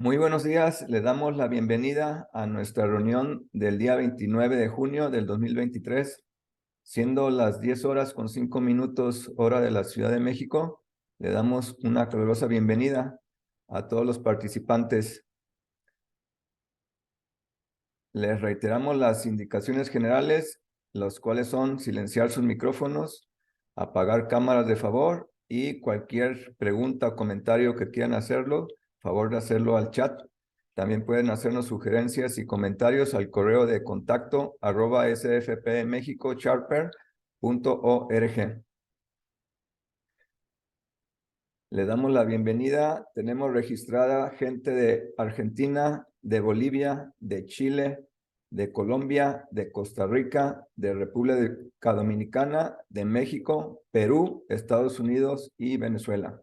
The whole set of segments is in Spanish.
Muy buenos días, le damos la bienvenida a nuestra reunión del día 29 de junio del 2023, siendo las 10 horas con 5 minutos hora de la Ciudad de México. Le damos una calurosa bienvenida a todos los participantes. Les reiteramos las indicaciones generales, las cuales son silenciar sus micrófonos, apagar cámaras de favor y cualquier pregunta o comentario que quieran hacerlo, favor de hacerlo al chat. También pueden hacernos sugerencias y comentarios al correo de contacto @sfpmexicocharper.org. Le damos la bienvenida. Tenemos registrada gente de Argentina, de Bolivia, de Chile, de Colombia, de Costa Rica, de República Dominicana, de México, Perú, Estados Unidos y Venezuela.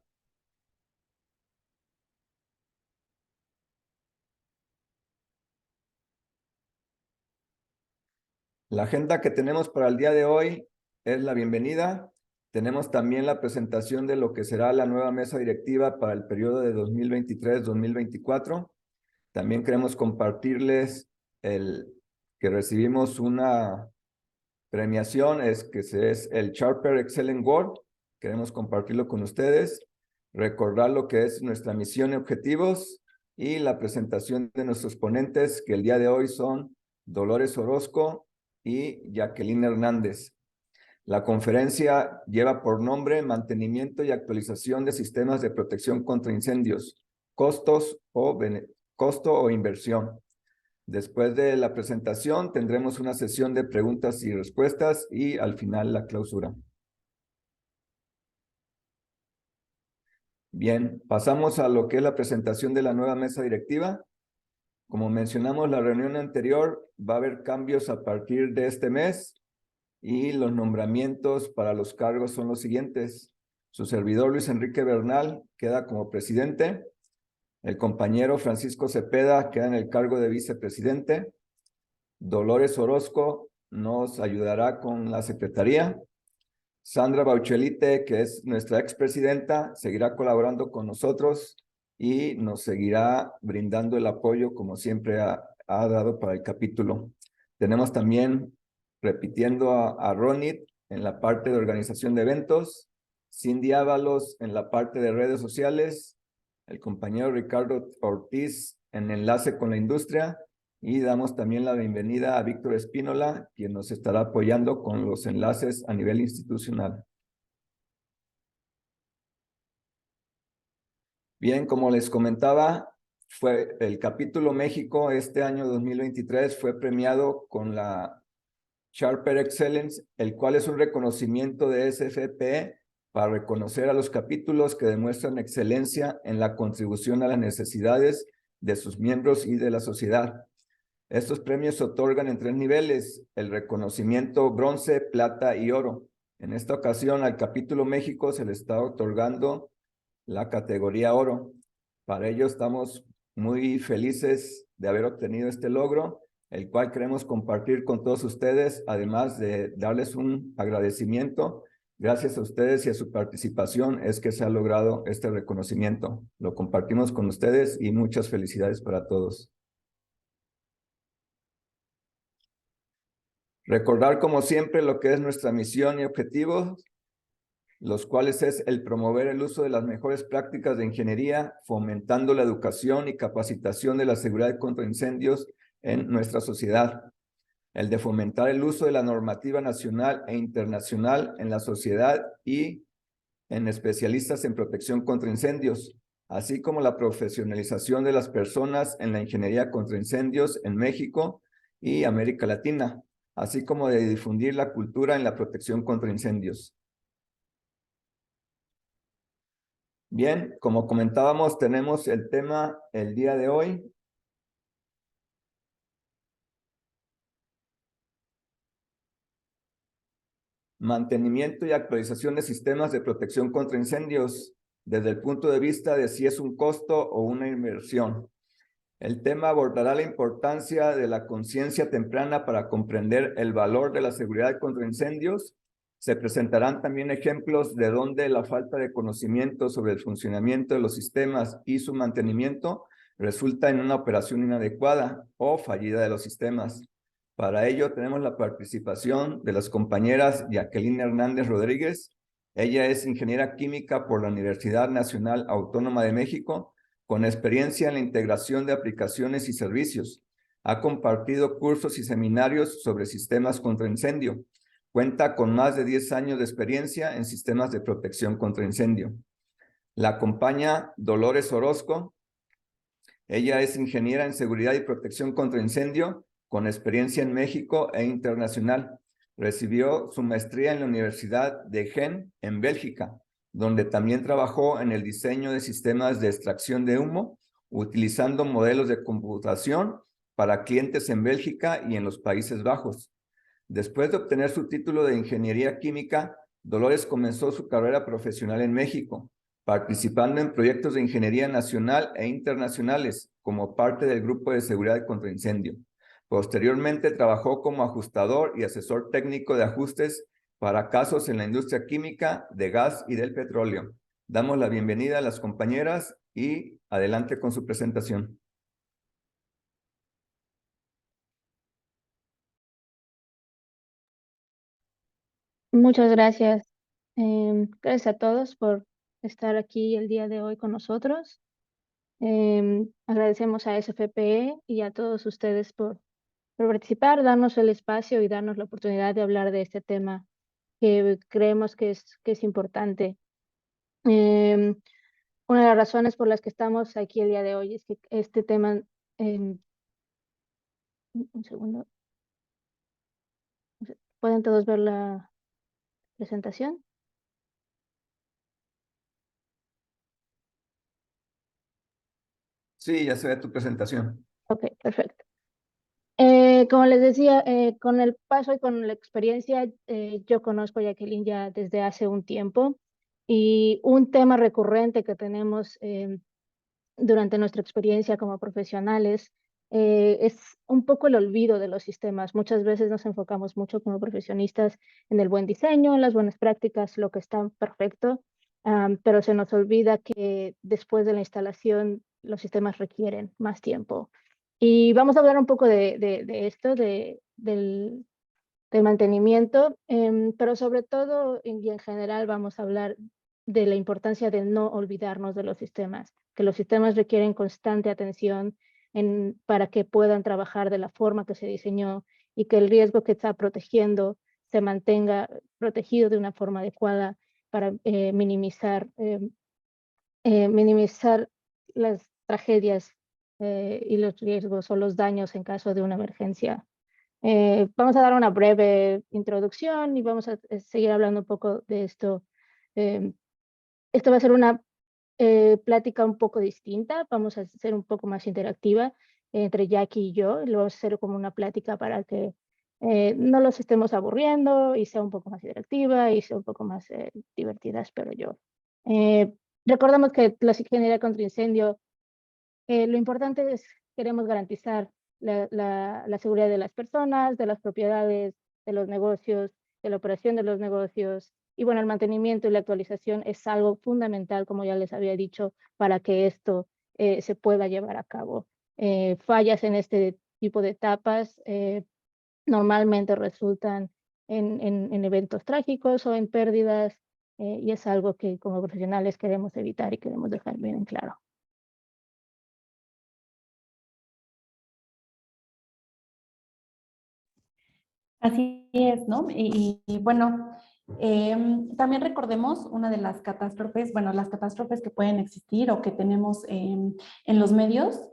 La agenda que tenemos para el día de hoy es la bienvenida. Tenemos también la presentación de lo que será la nueva mesa directiva para el periodo de 2023-2024. También queremos compartirles que recibimos una premiación, es el Charper Excellent Award. Queremos compartirlo con ustedes, recordar lo que es nuestra misión y objetivos y la presentación de nuestros ponentes, que el día de hoy son Dolores Orozco y Jacqueline Hernández. La conferencia lleva por nombre Mantenimiento y actualización de sistemas de protección contra incendios, costo o inversión. Después de la presentación tendremos una sesión de preguntas y respuestas y al final la clausura. Bien, pasamos a lo que es la presentación de la nueva mesa directiva. Como mencionamos la reunión anterior, va a haber cambios a partir de este mes y los nombramientos para los cargos son los siguientes. Su servidor Luis Enrique Bernal queda como presidente. El compañero Francisco Cepeda queda en el cargo de vicepresidente. Dolores Orozco nos ayudará con la secretaría. Sandra Bauchelite, que es nuestra expresidenta, seguirá colaborando con nosotros y nos seguirá brindando el apoyo como siempre ha dado para el capítulo. Tenemos también, repitiendo a Ronit en la parte de organización de eventos, Cindy Ábalos en la parte de redes sociales, el compañero Ricardo Ortiz en enlace con la industria, y damos también la bienvenida a Víctor Espínola, quien nos estará apoyando con los enlaces a nivel institucional. Bien, como les comentaba, fue el capítulo México este año 2023 fue premiado con la Charper Excellence, el cual es un reconocimiento de SFP para reconocer a los capítulos que demuestran excelencia en la contribución a las necesidades de sus miembros y de la sociedad. Estos premios se otorgan en 3 niveles, el reconocimiento bronce, plata y oro. En esta ocasión al capítulo México se le está otorgando la categoría oro. Para ello estamos muy felices de haber obtenido este logro, el cual queremos compartir con todos ustedes, además de darles un agradecimiento. Gracias a ustedes y a su participación es que se ha logrado este reconocimiento. Lo compartimos con ustedes y muchas felicidades para todos. Recordar como siempre lo que es nuestra misión y objetivos, los cuales es el promover el uso de las mejores prácticas de ingeniería, fomentando la educación y capacitación de la seguridad contra incendios en nuestra sociedad. El de fomentar el uso de la normativa nacional e internacional en la sociedad y en especialistas en protección contra incendios, así como la profesionalización de las personas en la ingeniería contra incendios en México y América Latina, así como de difundir la cultura en la protección contra incendios. Bien, como comentábamos, tenemos el tema el día de hoy. Mantenimiento y actualización de sistemas de protección contra incendios, desde el punto de vista de si es un costo o una inversión. El tema abordará la importancia de la conciencia temprana para comprender el valor de la seguridad contra incendios. Se presentarán también ejemplos de donde la falta de conocimiento sobre el funcionamiento de los sistemas y su mantenimiento resulta en una operación inadecuada o fallida de los sistemas. Para ello tenemos la participación de las compañeras Jacqueline Hernández Rodríguez. Ella es ingeniera química por la Universidad Nacional Autónoma de México, con experiencia en la integración de aplicaciones y servicios. Ha compartido cursos y seminarios sobre sistemas contra incendio. Cuenta con más de 10 años de experiencia en sistemas de protección contra incendio. La acompaña Dolores Orozco. Ella es ingeniera en seguridad y protección contra incendio, con experiencia en México e internacional. Recibió su maestría en la Universidad de Gent, en Bélgica, donde también trabajó en el diseño de sistemas de extracción de humo, utilizando modelos de computación para clientes en Bélgica y en los Países Bajos. Después de obtener su título de ingeniería química, Dolores comenzó su carrera profesional en México, participando en proyectos de ingeniería nacional e internacionales como parte del Grupo de Seguridad contra Incendio. Posteriormente trabajó como ajustador y asesor técnico de ajustes para casos en la industria química, de gas y del petróleo. Damos la bienvenida a las compañeras y adelante con su presentación. Muchas gracias. Gracias a todos por estar aquí el día de hoy con nosotros. Agradecemos a SFPE y a todos ustedes por participar, darnos el espacio y darnos la oportunidad de hablar de este tema que creemos que es importante. Una de las razones por las que estamos aquí el día de hoy es que este tema, un segundo, ¿pueden todos ver la presentación? Sí, ya se ve tu presentación. Ok, perfecto. Como les decía, con el paso y con la experiencia, yo conozco a Jacqueline ya desde hace un tiempo y un tema recurrente que tenemos durante nuestra experiencia como profesionales es un poco el olvido de los sistemas. Muchas veces nos enfocamos mucho como profesionistas en el buen diseño, en las buenas prácticas, lo que está perfecto, pero se nos olvida que después de la instalación los sistemas requieren más tiempo. Y vamos a hablar un poco de esto, del mantenimiento, pero sobre todo y en general vamos a hablar de la importancia de no olvidarnos de los sistemas, que los sistemas requieren constante atención para que puedan trabajar de la forma que se diseñó y que el riesgo que está protegiendo se mantenga protegido de una forma adecuada para minimizar las tragedias y los riesgos o los daños en caso de una emergencia. Vamos a dar una breve introducción y vamos a seguir hablando un poco de esto. Esto va a ser una plática un poco distinta, vamos a ser un poco más interactiva entre Jackie y yo. Lo vamos a hacer como una plática para que no los estemos aburriendo y sea un poco más interactiva y sea un poco más divertida, espero yo. Recordamos que la ingeniería contra incendio, lo importante es, queremos garantizar la seguridad de las personas, de las propiedades, de los negocios, de la operación de los negocios. Y bueno, el mantenimiento y la actualización es algo fundamental, como ya les había dicho, para que esto se pueda llevar a cabo. Fallas en este tipo de etapas normalmente resultan en eventos trágicos o en pérdidas, y es algo que como profesionales queremos evitar y queremos dejar bien en claro. Así es, ¿no? Y bueno, también recordemos una de las catástrofes, bueno, las catástrofes que pueden existir o que tenemos en los medios.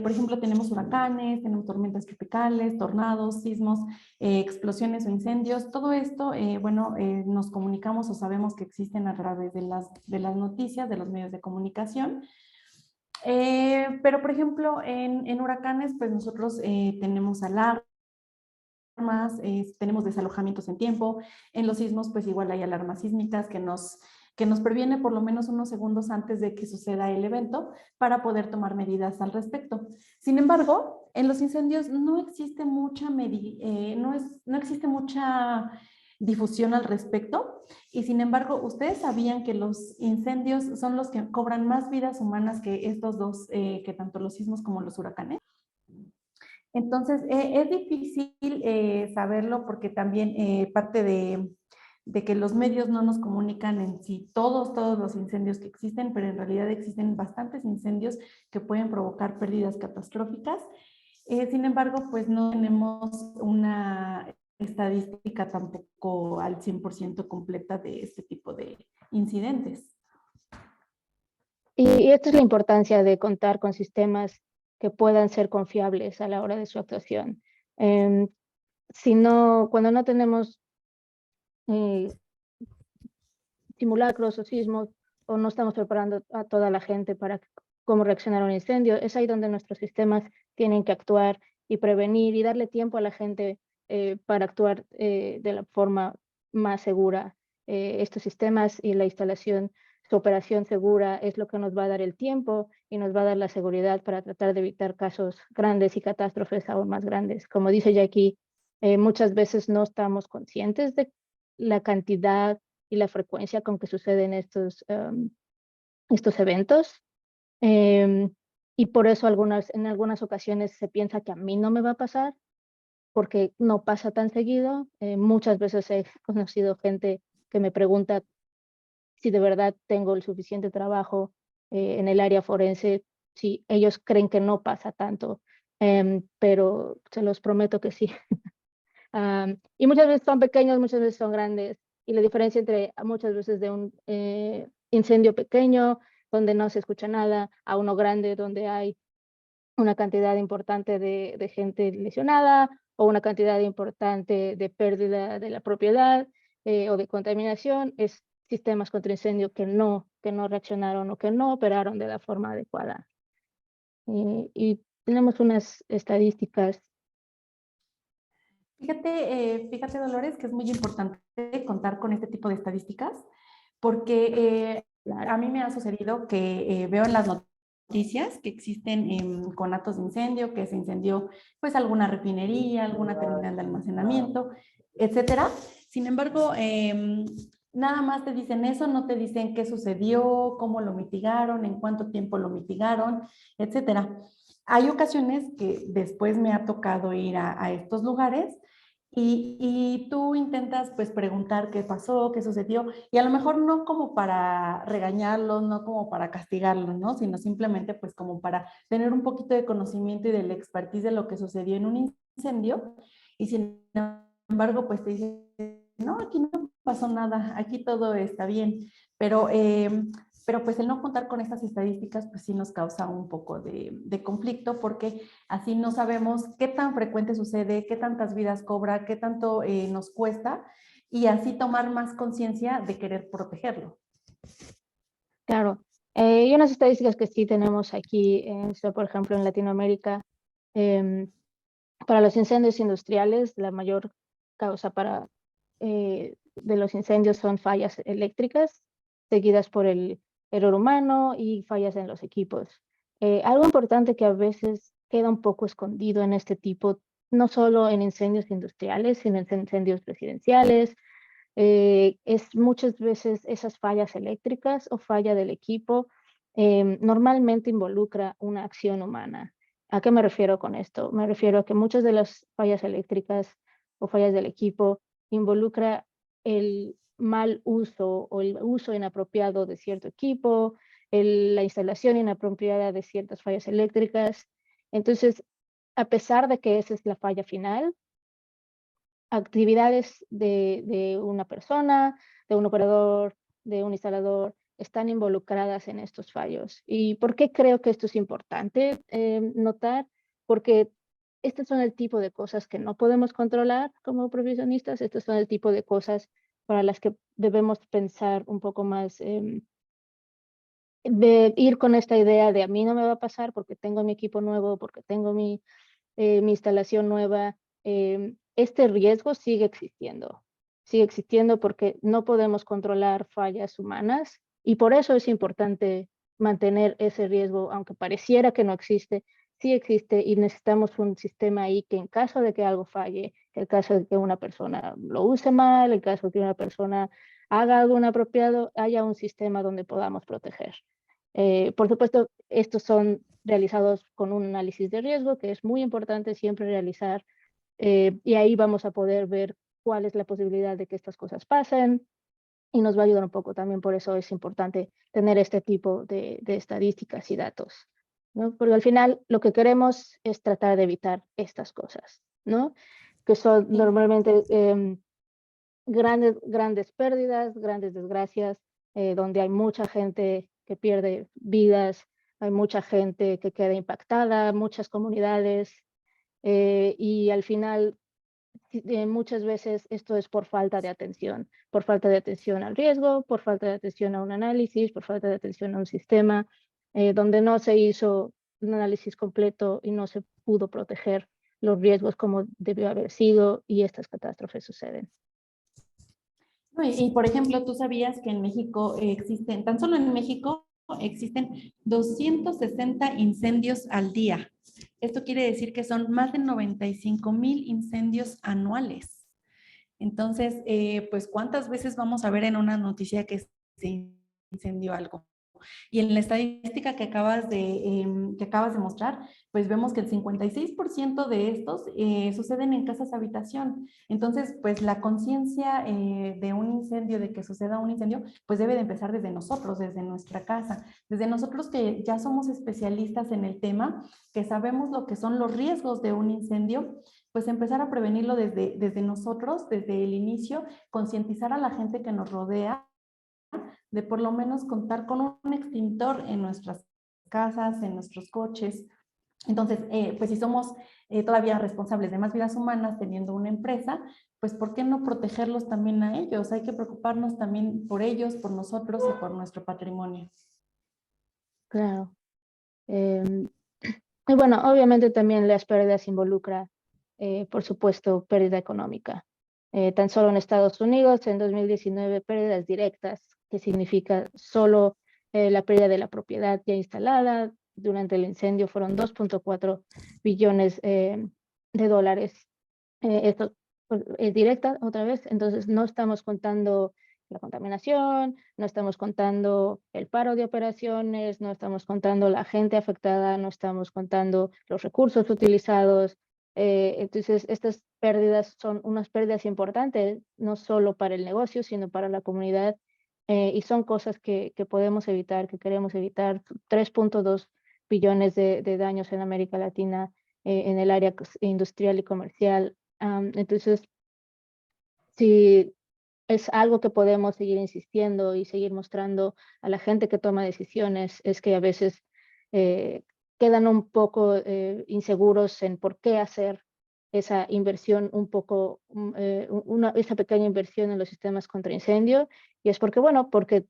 Por ejemplo, tenemos huracanes, tenemos tormentas tropicales, tornados, sismos, explosiones o incendios. Todo esto, bueno, nos comunicamos o sabemos que existen a través de las noticias, de los medios de comunicación. Pero, por ejemplo, en huracanes, pues nosotros tenemos alarmas, tenemos desalojamientos en tiempo. En los sismos, pues igual hay alarmas sísmicas que nos previene por lo menos unos segundos antes de que suceda el evento para poder tomar medidas al respecto. Sin embargo, en los incendios no existe mucha difusión al respecto. Y sin embargo, ¿ustedes sabían que los incendios son los que cobran más vidas humanas que estos dos, que tanto los sismos como los huracanes? Entonces, es difícil saberlo porque también parte de que los medios no nos comunican en sí todos los incendios que existen, pero en realidad existen bastantes incendios que pueden provocar pérdidas catastróficas. Sin embargo, pues no tenemos una estadística tampoco al 100% completa de este tipo de incidentes. Y esta es la importancia de contar con sistemas que puedan ser confiables a la hora de su actuación. Si no, cuando no tenemos simulacros o sismos, o no estamos preparando a toda la gente para cómo reaccionar a un incendio, es ahí donde nuestros sistemas tienen que actuar y prevenir y darle tiempo a la gente para actuar de la forma más segura. Estos sistemas y la instalación, su operación segura es lo que nos va a dar el tiempo y nos va a dar la seguridad para tratar de evitar casos grandes y catástrofes aún más grandes. Como dice Jackie, muchas veces no estamos conscientes de la cantidad y la frecuencia con que suceden estos eventos. Y por eso en algunas ocasiones se piensa que a mí no me va a pasar, porque no pasa tan seguido. Muchas veces he conocido gente que me pregunta si de verdad tengo el suficiente trabajo en el área forense, si ellos creen que no pasa tanto, pero se los prometo que sí. Y muchas veces son pequeños, muchas veces son grandes. Y la diferencia entre muchas veces de un incendio pequeño, donde no se escucha nada, a uno grande, donde hay una cantidad importante de gente lesionada o una cantidad importante de pérdida de la propiedad o de contaminación, es sistemas contra incendio que no reaccionaron o que no operaron de la forma adecuada. Y tenemos unas estadísticas. Fíjate, Dolores, que es muy importante contar con este tipo de estadísticas, porque a mí me ha sucedido que veo en las noticias que existen conatos de incendio, que se incendió pues alguna refinería, alguna terminal de almacenamiento, etcétera. Sin embargo, nada más te dicen eso, no te dicen qué sucedió, cómo lo mitigaron, en cuánto tiempo lo mitigaron, etcétera. Hay ocasiones que después me ha tocado ir a estos lugares y tú intentas pues preguntar qué pasó, qué sucedió, y a lo mejor no como para regañarlos, no como para castigarlos, ¿no? Sino simplemente pues como para tener un poquito de conocimiento y de la expertise de lo que sucedió en un incendio, y sin embargo pues te dicen, no, aquí no pasó nada, aquí todo está bien, pero pues el no contar con estas estadísticas pues sí nos causa un poco de conflicto, porque así no sabemos qué tan frecuente sucede, qué tantas vidas cobra, qué tanto nos cuesta, y así tomar más conciencia de querer protegerlo. Claro, y unas estadísticas que sí tenemos aquí, por ejemplo, en Latinoamérica, para los incendios industriales, la mayor causa de los incendios son fallas eléctricas, seguidas por el error humano y fallas en los equipos. Algo importante que a veces queda un poco escondido en este tipo, no solo en incendios industriales, sino en incendios residenciales, es muchas veces esas fallas eléctricas o falla del equipo normalmente involucra una acción humana. ¿A qué me refiero con esto? Me refiero a que muchas de las fallas eléctricas o fallas del equipo involucra el mal uso o el uso inapropiado de cierto equipo, la instalación inapropiada de ciertas fallas eléctricas. Entonces, a pesar de que esa es la falla final, actividades de una persona, de un operador, de un instalador, están involucradas en estos fallos. ¿Y por qué creo que esto es importante notar? Porque estos son el tipo de cosas que no podemos controlar como profesionistas, estos son el tipo de cosas para las que debemos pensar un poco más, de ir con esta idea de a mí no me va a pasar porque tengo mi equipo nuevo, porque tengo mi instalación nueva. Este riesgo sigue existiendo porque no podemos controlar fallas humanas y por eso es importante mantener ese riesgo, aunque pareciera que no existe, sí existe y necesitamos un sistema ahí que en caso de que algo falle, en caso de que una persona lo use mal, en caso de que una persona haga algo inapropiado, haya un sistema donde podamos proteger. Por supuesto, estos son realizados con un análisis de riesgo, que es muy importante siempre realizar, y ahí vamos a poder ver cuál es la posibilidad de que estas cosas pasen, y nos va a ayudar un poco también, por eso es importante tener este tipo de estadísticas y datos, ¿no? Porque al final lo que queremos es tratar de evitar estas cosas, ¿no? Que son Sí. normalmente grandes pérdidas, grandes desgracias, donde hay mucha gente que pierde vidas, hay mucha gente que queda impactada, muchas comunidades, y al final muchas veces esto es por falta de atención al riesgo, por falta de atención a un análisis, por falta de atención a un sistema, donde no se hizo un análisis completo y no se pudo proteger los riesgos como debió haber sido, y estas catástrofes suceden. No, por ejemplo, tú sabías que en México existen, tan solo en México existen 260 incendios al día. Esto quiere decir que son más de 95,000 incendios anuales. Entonces, pues, ¿cuántas veces vamos a ver en una noticia que se incendió algo? Y en la estadística que acabas de mostrar, pues vemos que el 56% de estos suceden en casas habitación. Entonces, pues la conciencia de un incendio, de que suceda un incendio, pues debe de empezar desde nosotros, desde nuestra casa, desde nosotros que ya somos especialistas en el tema, que sabemos lo que son los riesgos de un incendio, pues empezar a prevenirlo desde nosotros, desde el inicio, concientizar a la gente que nos rodea, de por lo menos contar con un extintor en nuestras casas, en nuestros coches. Entonces, pues si somos todavía responsables de más vidas humanas teniendo una empresa, pues ¿por qué no protegerlos también a ellos? Hay que preocuparnos también por ellos, por nosotros y por nuestro patrimonio. Claro. Y bueno, obviamente también las pérdidas involucra, por supuesto, pérdida económica. Tan solo en Estados Unidos, en 2019, pérdidas directas, que significa solo la pérdida de la propiedad ya instalada durante el incendio, fueron 2.4 billones de dólares. Esto pues, es directa otra vez, entonces no estamos contando la contaminación, no estamos contando el paro de operaciones, no estamos contando la gente afectada, no estamos contando los recursos utilizados. Entonces, estas pérdidas son unas pérdidas importantes, no solo para el negocio, sino para la comunidad, y son cosas que podemos evitar, que queremos evitar. 3.2 billones de daños en América Latina en el área industrial y comercial. Entonces, si es algo que podemos seguir insistiendo y seguir mostrando a la gente que toma decisiones, es que a veces eh, quedan un poco inseguros en por qué hacer esa inversión un poco, esa pequeña inversión en los sistemas contra incendio, y es porque, bueno, porque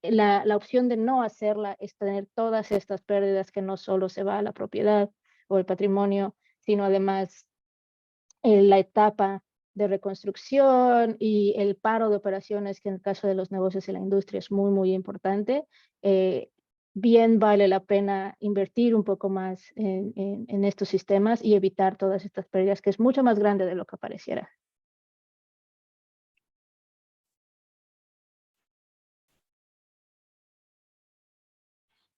la opción de no hacerla es tener todas estas pérdidas que no solo se va a la propiedad o el patrimonio, sino además la etapa de reconstrucción y el paro de operaciones, que en el caso de los negocios y la industria es muy, muy importante. Bien vale la pena invertir un poco más en estos sistemas y evitar todas estas pérdidas, que es mucho más grande de lo que pareciera.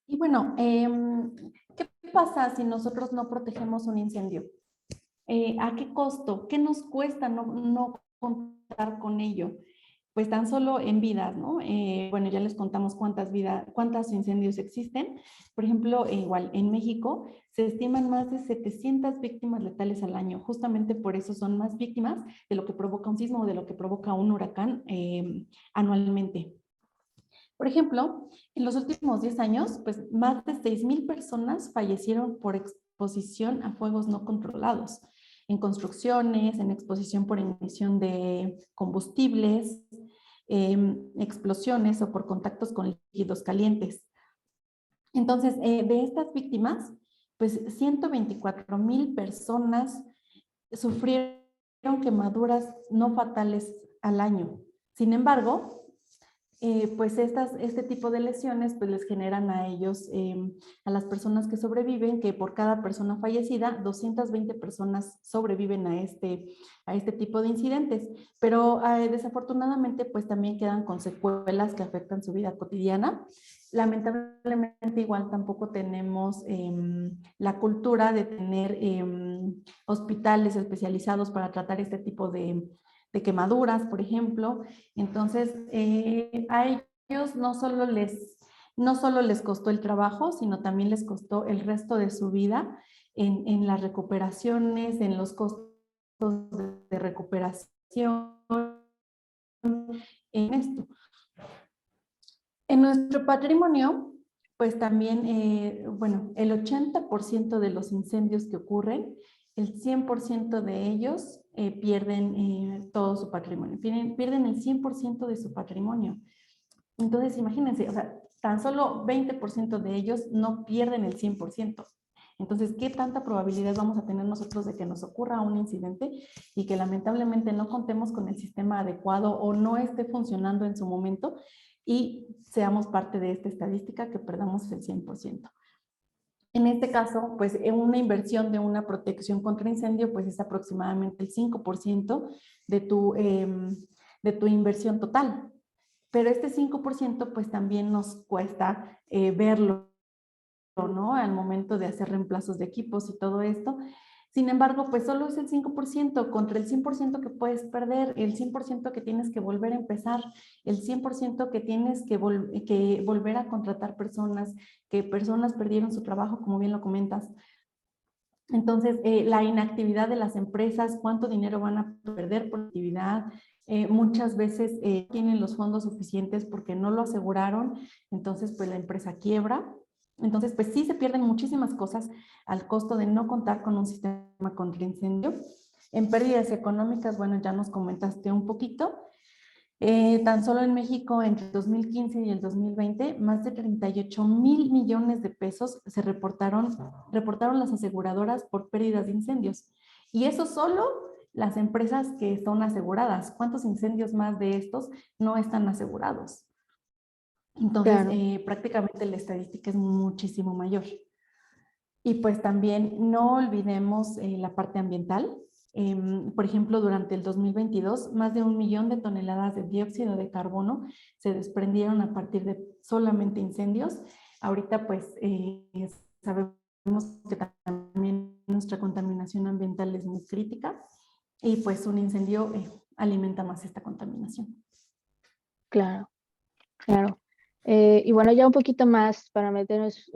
Y bueno, ¿qué pasa si nosotros no protegemos un incendio? ¿A qué costo? ¿Qué nos cuesta no contar con ello? Pues tan solo en vidas, ¿no? Bueno, ya les contamos cuántos incendios existen. Por ejemplo, igual en México se estiman más de 700 víctimas letales al año. Justamente por eso son más víctimas de lo que provoca un sismo o de lo que provoca un huracán anualmente. Por ejemplo, en los últimos 10 años, pues más de 6,000 personas fallecieron por exposición a fuegos no controlados, en construcciones, en exposición por emisión de combustibles, explosiones o por contactos con líquidos calientes. Entonces, de estas víctimas, pues 124,000 personas sufrieron quemaduras no fatales al año. Sin embargo, pues este tipo de lesiones pues les generan a ellos, a las personas que sobreviven, que por cada persona fallecida, 220 personas sobreviven a este tipo de incidentes. Pero desafortunadamente pues también quedan con secuelas que afectan su vida cotidiana. Lamentablemente igual tampoco tenemos la cultura de tener hospitales especializados para tratar este tipo de quemaduras, por ejemplo. Entonces, a ellos no solo les costó el trabajo, sino también les costó el resto de su vida en las recuperaciones, en los costos de recuperación, en esto. En nuestro patrimonio, pues también, bueno, el 80% de los incendios que ocurren, el 100% de ellos pierden todo su patrimonio, pierden el 100% de su patrimonio. Entonces, imagínense, o sea, tan solo 20% de ellos no pierden el 100%. Entonces, ¿qué tanta probabilidad vamos a tener nosotros de que nos ocurra un incidente y que lamentablemente no contemos con el sistema adecuado o no esté funcionando en su momento y seamos parte de esta estadística que perdamos el 100%? En este caso, pues una inversión de una protección contra incendio, pues es aproximadamente el 5% de tu inversión total. Pero este 5% pues también nos cuesta verlo, ¿no? Al momento de hacer reemplazos de equipos y todo esto. Sin embargo, pues solo es el 5% contra el 100% que puedes perder, el 100% que tienes que volver a empezar, el 100% que tienes que volver a contratar personas, que personas perdieron su trabajo, como bien lo comentas. Entonces, la inactividad de las empresas, cuánto dinero van a perder por actividad, muchas veces tienen los fondos suficientes porque no lo aseguraron, entonces pues la empresa quiebra. Entonces, pues sí se pierden muchísimas cosas al costo de no contar con un sistema contra incendio. En pérdidas económicas, bueno, ya nos comentaste un poquito. Tan solo en México, entre el 2015 y el 2020, más de 38,000 millones de pesos se reportaron las aseguradoras por pérdidas de incendios. Y eso solo las empresas que son aseguradas. ¿Cuántos incendios más de estos no están asegurados? Entonces, Claro. prácticamente la estadística es muchísimo mayor. Y pues también no olvidemos la parte ambiental. Por ejemplo, durante el 2022, más de 1 millón de toneladas de dióxido de carbono se desprendieron a partir de solamente incendios. Ahorita pues sabemos que también nuestra contaminación ambiental es muy crítica y pues un incendio alimenta más esta contaminación. Claro, claro. Y bueno, ya un poquito más para meternos,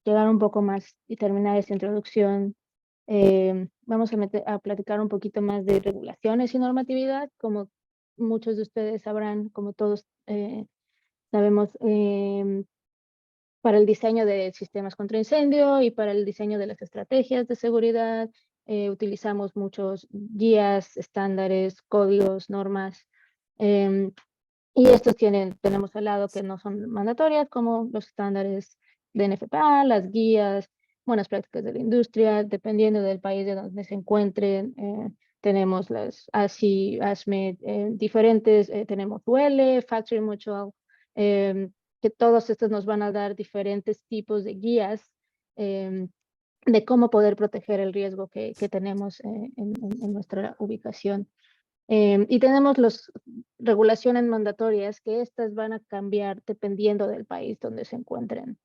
llegar un poco más y terminar esta introducción, vamos a platicar un poquito más de regulaciones y normatividad. Como muchos de ustedes sabrán, como todos sabemos, para el diseño de sistemas contra incendio y para el diseño de las estrategias de seguridad, utilizamos muchos guías, estándares, códigos, normas. Y estos tenemos al lado que no son mandatorias, como los estándares de NFPA, las guías, buenas prácticas de la industria, dependiendo del país de donde se encuentren. Tenemos las ASI, ASME, diferentes, tenemos UL, Factory Mutual, que todos estos nos van a dar diferentes tipos de guías de cómo poder proteger el riesgo que tenemos en nuestra ubicación. Y tenemos las regulaciones mandatorias, que estas van a cambiar dependiendo del país donde se encuentren.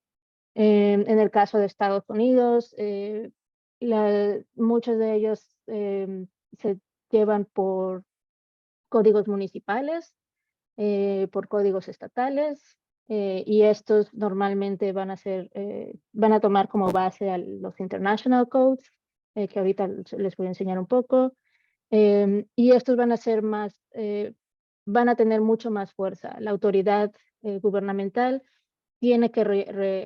En el caso de Estados Unidos, muchos de ellos se llevan por códigos municipales, por códigos estatales, y estos normalmente van a tomar como base a los International Codes, que ahorita les voy a enseñar un poco. Y estos van a ser van a tener mucho más fuerza. La autoridad gubernamental tiene que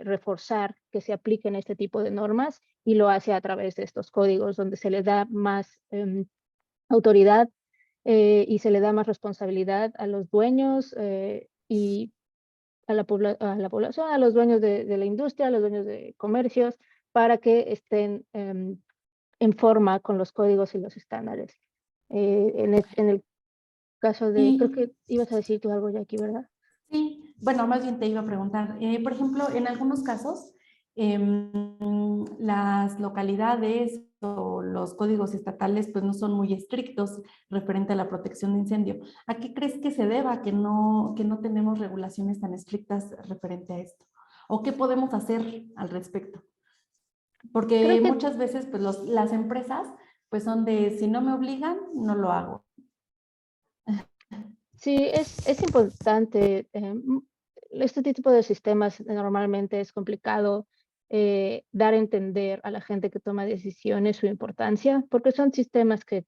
reforzar que se apliquen este tipo de normas, y lo hace a través de estos códigos donde se le da más autoridad y se le da más responsabilidad a los dueños y a la población, a los dueños de la industria, a los dueños de comercios, para que estén en forma con los códigos y los estándares. En el caso de, creo que ibas a decir tú algo ya aquí, ¿verdad? Sí, bueno, más bien te iba a preguntar, por ejemplo, en algunos casos, las localidades o los códigos estatales pues no son muy estrictos referente a la protección de incendio. ¿A qué crees que se deba que no tenemos regulaciones tan estrictas referente a esto? ¿O qué podemos hacer al respecto? Creo Porque que muchas veces pues las empresas pues son de si no me obligan, no lo hago. sí, es importante. Este tipo de sistemas normalmente es complicado dar a entender a la gente que toma decisiones su importancia, porque son sistemas que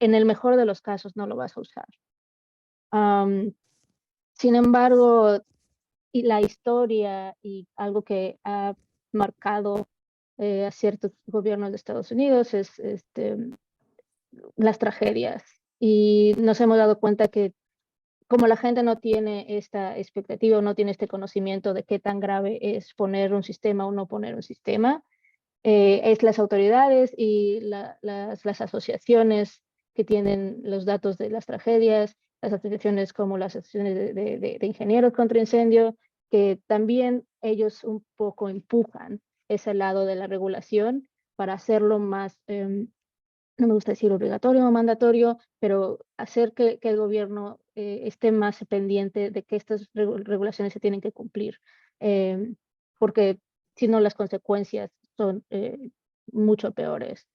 en el mejor de los casos no lo vas a usar. Am, Sin embargo, y la historia y algo que ha marcado a ciertos gobiernos de Estados Unidos es las tragedias. Y nos hemos dado cuenta que como la gente no tiene esta expectativa o no tiene este conocimiento de qué tan grave es poner un sistema o no poner un sistema, es las autoridades y las asociaciones que tienen los datos de las tragedias, las asociaciones como las asociaciones de ingenieros contra incendio, que también ellos un poco empujan ese lado de la regulación para hacerlo más, no me gusta decir obligatorio o mandatorio, pero hacer que el gobierno esté más pendiente de que estas regulaciones se tienen que cumplir, em, porque si no las consecuencias son mucho peores.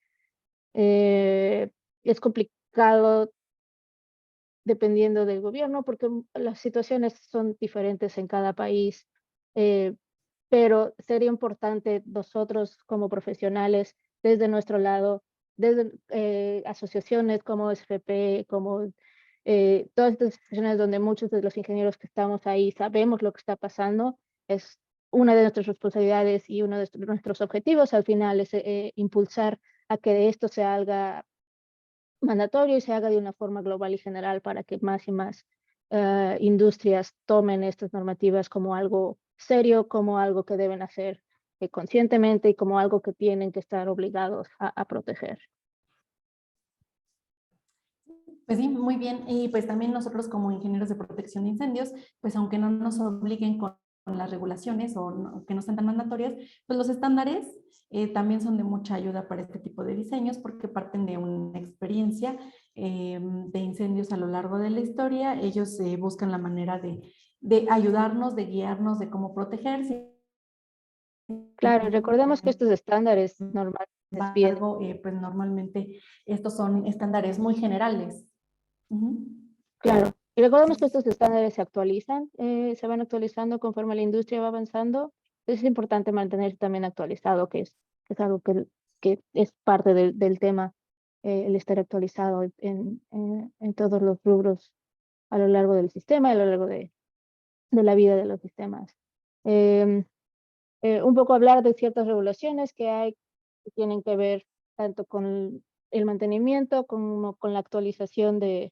Eh, es complicado dependiendo del gobierno porque las situaciones son diferentes en cada país, eh, pero sería importante nosotros como profesionales, desde nuestro lado, desde asociaciones como SFP, como todas estas asociaciones donde muchos de los ingenieros que estamos ahí sabemos lo que está pasando, es una de nuestras responsabilidades y uno de nuestros objetivos al final es impulsar a que esto se haga mandatorio y se haga de una forma global y general para que más y más industrias tomen estas normativas como algo serio, como algo que deben hacer conscientemente y como algo que tienen que estar obligados a proteger. Pues sí, muy bien. Y pues también nosotros como ingenieros de protección de incendios, pues aunque no nos obliguen con las regulaciones o que no sean tan mandatorias, pues los estándares también son de mucha ayuda para este tipo de diseños porque parten de una experiencia de incendios a lo largo de la historia. Ellos buscan la manera de ayudarnos, de guiarnos, de cómo protegerse. Claro, y recordemos que estos estándares normales vienen. Embargo, pues normalmente estos son estándares muy generales. Ujú. Claro, y recordemos que estos estándares se actualizan, se van actualizando conforme la industria va avanzando. Es importante mantenerse también actualizado, que es algo que es parte del tema, el estar actualizado en todos los rubros a lo largo del sistema, a lo largo de la vida de los sistemas. Em, un poco hablar de ciertas regulaciones que hay que tienen que ver tanto con el mantenimiento como con la actualización de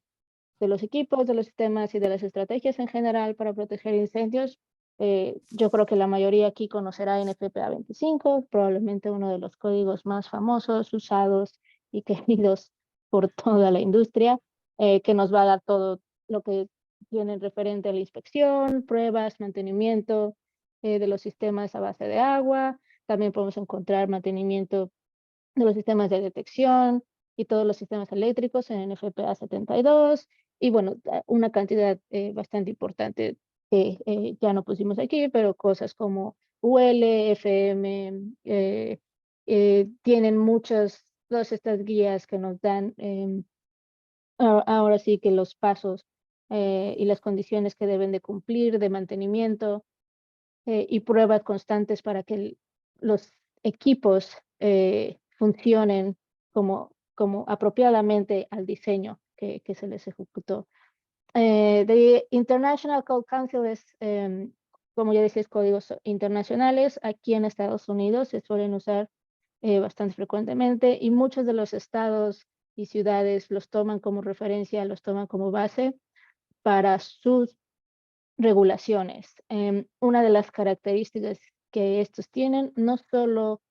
los equipos, de los sistemas y de las estrategias en general para proteger incendios. Yo creo que la mayoría aquí conocerá NFPA 25, probablemente uno de los códigos más famosos, usados y queridos por toda la industria, que nos va a dar todo lo que tiene referente a la inspección, pruebas, mantenimiento de los sistemas a base de agua. También podemos encontrar mantenimiento de los sistemas de detección y todos los sistemas eléctricos en NFPA 72 y bueno, una cantidad bastante importante que ya no pusimos aquí, pero cosas como UL, FM, tienen todas estas guías que nos dan ahora sí que los pasos y las condiciones que deben de cumplir de mantenimiento y pruebas constantes para que los equipos funcionen como apropiadamente al diseño que se les ejecutó. The International Code Council es, como ya decía, códigos internacionales. Aquí en Estados Unidos se suelen usar bastante frecuentemente y muchos de los estados y ciudades los toman como referencia, los toman como base para sus regulaciones. Una de las características que estos tienen no solo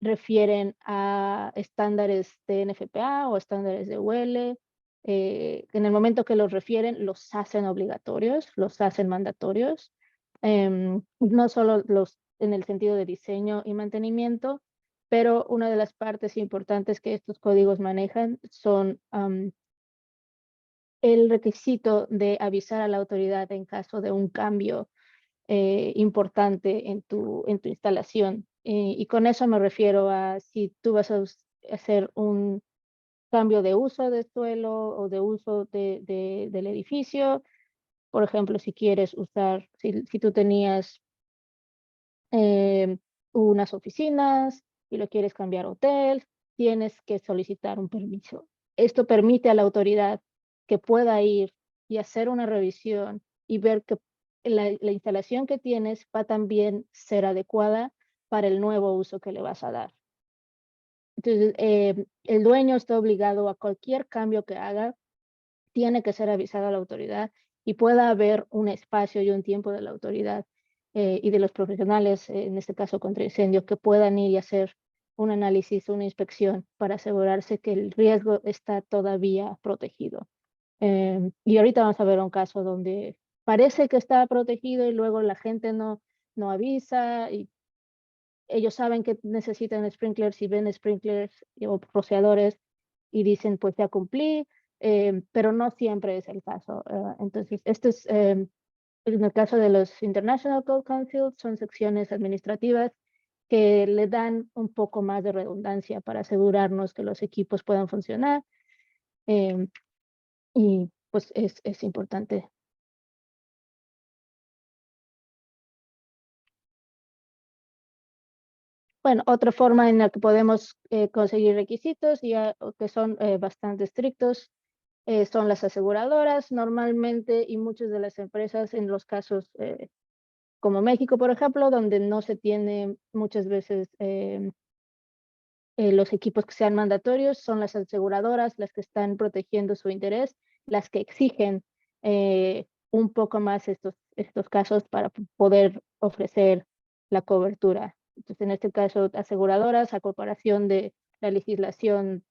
refieren a estándares de NFPA o estándares de UL, en el momento que los refieren, los hacen obligatorios, los hacen mandatorios, no solo en el sentido de diseño y mantenimiento, pero una de las partes importantes que estos códigos manejan son el requisito de avisar a la autoridad en caso de un cambio importante en tu instalación. Y con eso me refiero a si tú vas a hacer un cambio de uso del suelo o de uso del edificio. Por ejemplo, si quieres usar, si tú tenías unas oficinas y lo quieres cambiar a hotel, tienes que solicitar un permiso. Esto permite a la autoridad que pueda ir y hacer una revisión y ver que la instalación que tienes va también ser adecuada para el nuevo uso que le vas a dar. Entonces, el dueño está obligado a cualquier cambio que haga, tiene que ser avisado a la autoridad y pueda haber un espacio y un tiempo de la autoridad y de los profesionales, en este caso contra incendios, que puedan ir y hacer un análisis, una inspección para asegurarse que el riesgo está todavía protegido. Y ahorita vamos a ver un caso donde parece que está protegido y luego la gente no avisa y ellos saben que necesitan sprinklers y ven sprinklers o rociadores y dicen, pues ya cumplí, pero no siempre es el caso. Entonces, esto es, en el caso de los International Code Council, son secciones administrativas que le dan un poco más de redundancia para asegurarnos que los equipos puedan funcionar. Y pues es importante. Bueno, otra forma en la que podemos conseguir requisitos ya, que son bastante estrictos son las aseguradoras normalmente y muchas de las empresas en los casos como México, por ejemplo, donde no se tiene muchas veces los equipos que sean mandatorios, son las aseguradoras las que están protegiendo su interés, las que exigen un poco más estos casos para poder ofrecer la cobertura. Entonces, en este caso, aseguradoras, a comparación de la legislación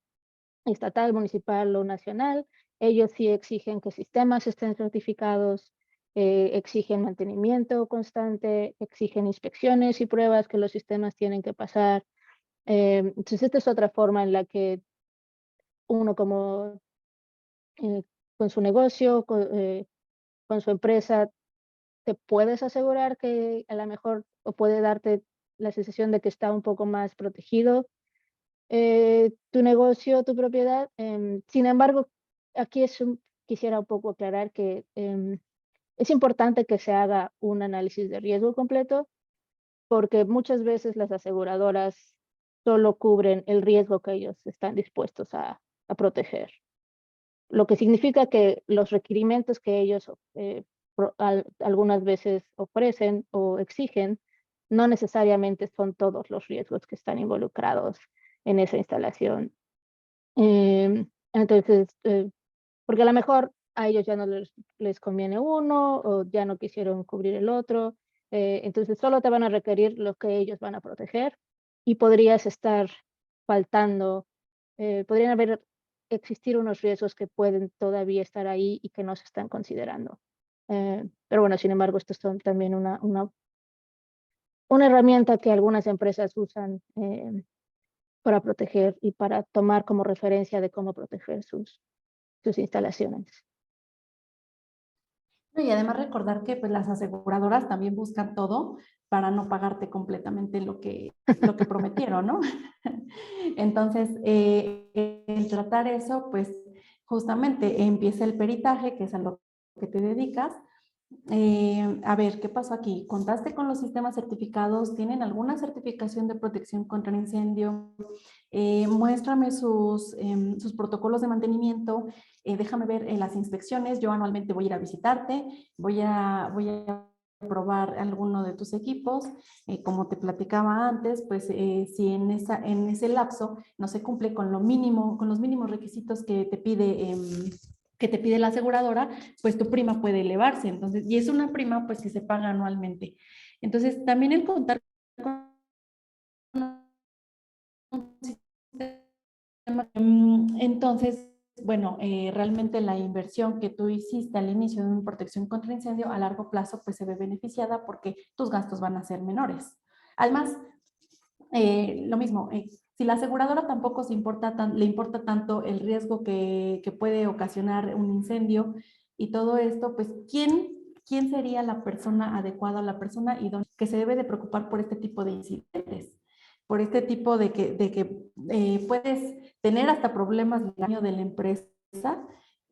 estatal, municipal o nacional, ellos sí exigen que sistemas estén certificados, exigen mantenimiento constante, exigen inspecciones y pruebas que los sistemas tienen que pasar. Entonces, esta es otra forma en la que uno como con su negocio, con su empresa, te puedes asegurar que a lo mejor o puede darte la sensación de que está un poco más protegido tu negocio, tu propiedad. Sin embargo, aquí quisiera un poco aclarar que es importante que se haga un análisis de riesgo completo porque muchas veces las aseguradoras solo cubren el riesgo que ellos están dispuestos a proteger, lo que significa que los requerimientos que ellos algunas veces ofrecen o exigen no necesariamente son todos los riesgos que están involucrados en esa instalación. Entonces, porque a lo mejor a ellos ya no les conviene uno o ya no quisieron cubrir el otro, entonces solo te van a requerir lo que ellos van a proteger y podrías estar faltando, podrían existir unos riesgos que pueden todavía estar ahí y que no se están considerando. Pero bueno, sin embargo, estos son también una herramienta que algunas empresas usan para proteger y para tomar como referencia de cómo proteger sus instalaciones. Y además recordar que pues, las aseguradoras también buscan todo para no pagarte completamente lo que prometieron, ¿no? Entonces, el tratar eso, pues justamente empieza el peritaje, que es a lo que te dedicas. A ver, ¿qué pasó aquí? ¿Contaste con los sistemas certificados? ¿Tienen alguna certificación de protección contra incendio? Muéstrame sus protocolos de mantenimiento. Déjame ver las inspecciones. Yo anualmente voy a ir a visitarte. Voy a probar alguno de tus equipos. Como te platicaba antes, pues si en ese lapso no se cumple con lo mínimo, con los mínimos requisitos que te pide la aseguradora, pues tu prima puede elevarse. Entonces, y es una prima pues que se paga anualmente. Entonces, también el contar con un sistema, entonces, bueno, realmente la inversión que tú hiciste al inicio de una protección contra incendio a largo plazo pues se ve beneficiada porque tus gastos van a ser menores. Además, lo mismo, si la aseguradora tampoco le importa tanto el riesgo que puede ocasionar un incendio y todo esto, pues ¿quién sería la persona adecuada, la persona idónea que se debe de preocupar por este tipo de incidentes? Por este tipo de que puedes tener hasta problemas de daño de la empresa,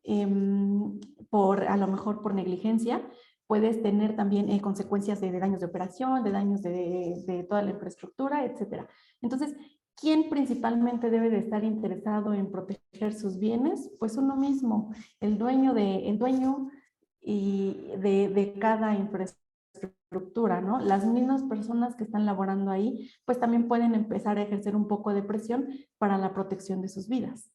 a lo mejor por negligencia, puedes tener también consecuencias de daños de operación, de daños de toda la infraestructura, etcétera. Entonces, ¿quién principalmente debe de estar interesado en proteger sus bienes? Pues uno mismo, el dueño de cada infraestructura, ¿no? Las mismas personas que están laborando ahí, pues también pueden empezar a ejercer un poco de presión para la protección de sus vidas.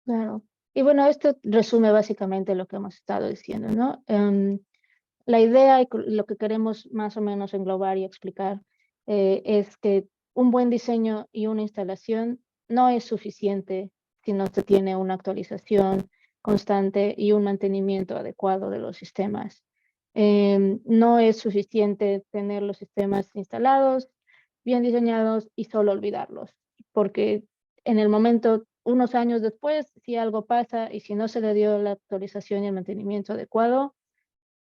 Claro. Y bueno, esto resume básicamente lo que hemos estado diciendo, ¿no? La idea y lo que queremos más o menos englobar y explicar es que un buen diseño y una instalación no es suficiente si no se tiene una actualización constante y un mantenimiento adecuado de los sistemas. No es suficiente tener los sistemas instalados, bien diseñados y solo olvidarlos, porque en el momento, unos años después, si algo pasa y si no se le dio la actualización y el mantenimiento adecuado,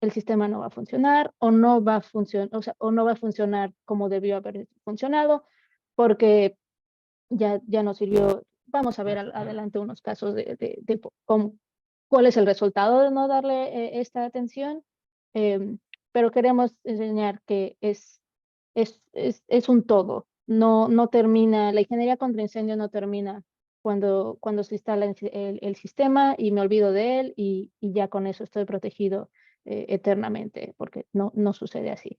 el sistema no va a funcionar o no va a funcionar, o no va a funcionar como debió haber funcionado porque ya no sirvió. Vamos a ver adelante unos casos de cuál es el resultado de no darle esta atención, pero queremos enseñar que es un todo. No termina, la ingeniería contra incendio no termina cuando se instala el sistema y me olvido de él y ya con eso estoy protegido eternamente, porque no sucede así.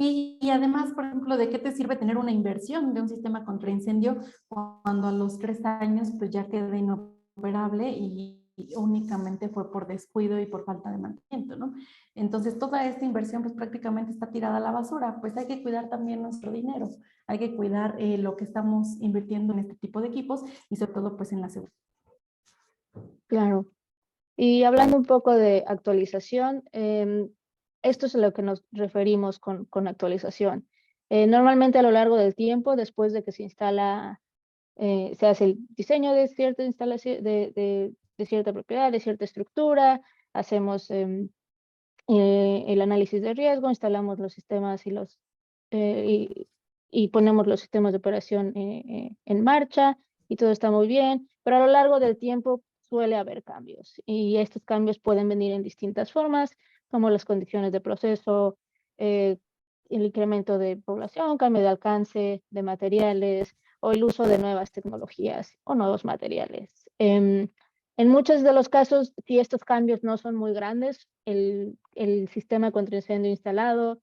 Y además, por ejemplo, ¿de qué te sirve tener una inversión de un sistema contra incendio cuando a los 3 años pues ya queda inoperable y únicamente fue por descuido y por falta de mantenimiento, ¿no? Entonces, toda esta inversión pues prácticamente está tirada a la basura. Pues hay que cuidar también nuestro dinero, hay que cuidar lo que estamos invirtiendo en este tipo de equipos y sobre todo pues en la seguridad. Claro. Y hablando un poco de actualización, esto es a lo que nos referimos con actualización. Normalmente a lo largo del tiempo, después de que se instala, se hace el diseño de cierta instalación, de cierta propiedad, de cierta estructura, hacemos el análisis de riesgo, instalamos los sistemas y ponemos los sistemas de operación en marcha y todo está muy bien, pero a lo largo del tiempo suele haber cambios y estos cambios pueden venir en distintas formas, como las condiciones de proceso, eh, el incremento de población, cambio de alcance de materiales o el uso de nuevas tecnologías o nuevos materiales. En muchos de los casos, si estos cambios no son muy grandes, el sistema contra incendio instalado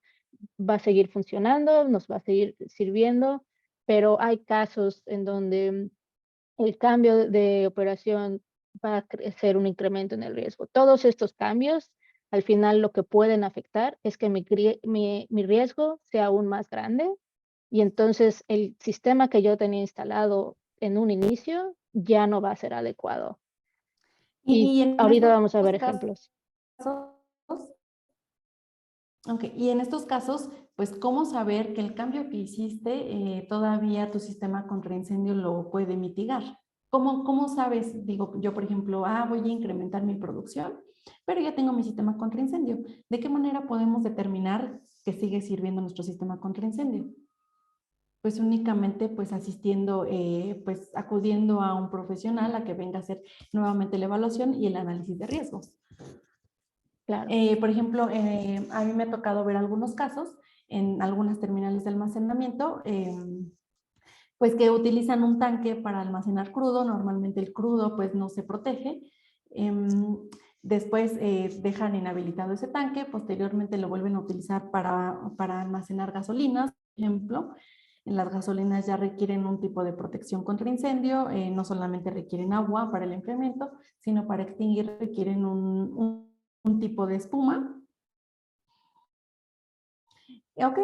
va a seguir funcionando, nos va a seguir sirviendo, pero hay casos en donde el cambio de operación va a ser un incremento en el riesgo. Todos estos cambios, al final lo que pueden afectar es que mi riesgo sea aún más grande y entonces el sistema que yo tenía instalado en un inicio ya no va a ser adecuado. Y Y en ahorita vamos a estos ver casos, ejemplos. ok, y en estos casos, pues, ¿cómo saber que el cambio que hiciste todavía tu sistema contra incendio lo puede mitigar? ¿Cómo sabes? Digo, yo, por ejemplo, voy a incrementar mi producción, pero ya tengo mi sistema contra incendio. ¿De qué manera podemos determinar que sigue sirviendo nuestro sistema contra incendio? Pues únicamente pues asistiendo, pues acudiendo a un profesional a que venga a hacer nuevamente la evaluación y el análisis de riesgos. Claro, Por ejemplo, a mí me ha tocado ver algunos casos en algunas terminales de almacenamiento, pues que utilizan un tanque para almacenar crudo. Normalmente el crudo pues no se protege. Después dejan inhabilitado ese tanque, posteriormente lo vuelven a utilizar para almacenar gasolinas, por ejemplo. Las gasolinas ya requieren un tipo de protección contra incendio, no solamente requieren agua para el enfriamiento, sino para extinguir requieren un tipo de espuma. Ok,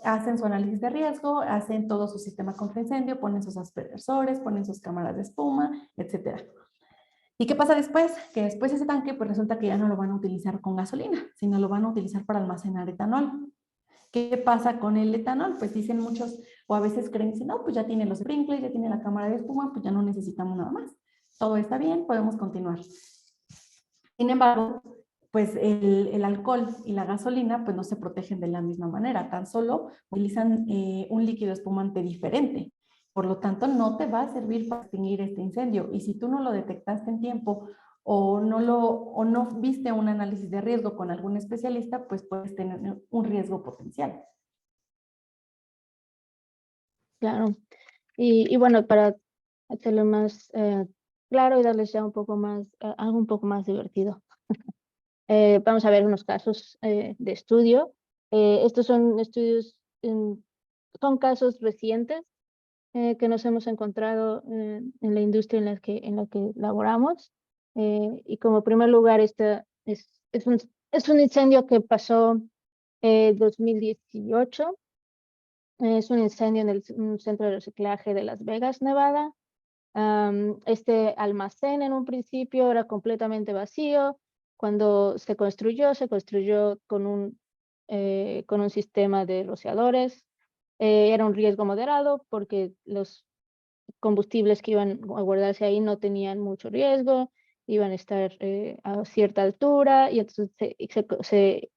hacen su análisis de riesgo, hacen todo su sistema contra incendio, ponen sus aspersores, ponen sus cámaras de espuma, etcétera. ¿Y qué pasa después? Que después ese tanque, pues resulta que ya no lo van a utilizar con gasolina, sino lo van a utilizar para almacenar etanol. ¿Qué pasa con el etanol? Pues dicen muchos, o a veces creen, dicen, no, pues ya tiene los sprinklers, ya tiene la cámara de espuma, pues ya no necesitamos nada más. Todo está bien, podemos continuar. Sin embargo, pues el alcohol y la gasolina pues no se protegen de la misma manera, tan solo utilizan un líquido espumante diferente. Por lo tanto, no te va a servir para extinguir este incendio. Y si tú no lo detectaste en tiempo o no viste un análisis de riesgo con algún especialista, pues puedes tener un riesgo potencial. Claro. Y bueno, para hacerlo más claro y darles ya un poco más, algo un poco más divertido. Vamos a ver unos casos de estudio. Estos son estudios, son casos recientes que nos hemos encontrado en la industria en la que laboramos. Y como primer lugar, este es un incendio que pasó 2018. Es un incendio en un centro de reciclaje de Las Vegas, Nevada. Este almacén en un principio era completamente vacío. Cuando se construyó con un sistema de rociadores. Era un riesgo moderado porque los combustibles que iban a guardarse ahí no tenían mucho riesgo, iban a estar a cierta altura y entonces se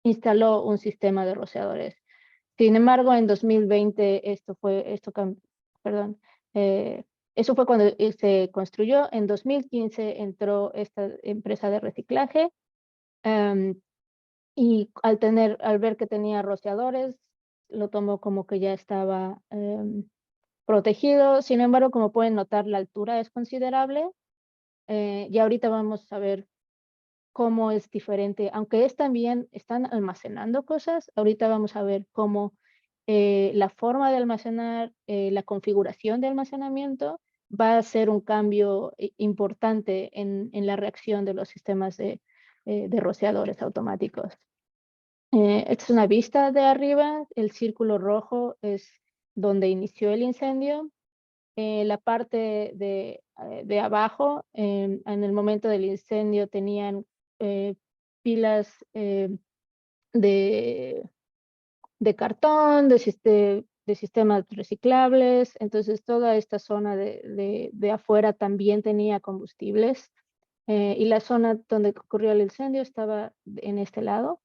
instaló un sistema de rociadores. Sin embargo, en 2020 perdón, eh, eso fue cuando se construyó. En 2015 entró esta empresa de reciclaje y al ver que tenía rociadores, lo tomó como que ya estaba protegido. Sin embargo, como pueden notar, la altura es considerable. Y ahorita vamos a ver cómo es diferente, aunque también están almacenando cosas. Ahorita vamos a ver cómo la forma de almacenar, la configuración de almacenamiento va a ser un cambio importante en la reacción de los sistemas de rociadores automáticos. Esta es una vista de arriba. El círculo rojo es donde inició el incendio. La parte de abajo, en el momento del incendio, tenían pilas de, de cartón, de sistemas reciclables. Entonces, toda esta zona de afuera también tenía combustibles. Y la zona donde ocurrió el incendio estaba en este lado.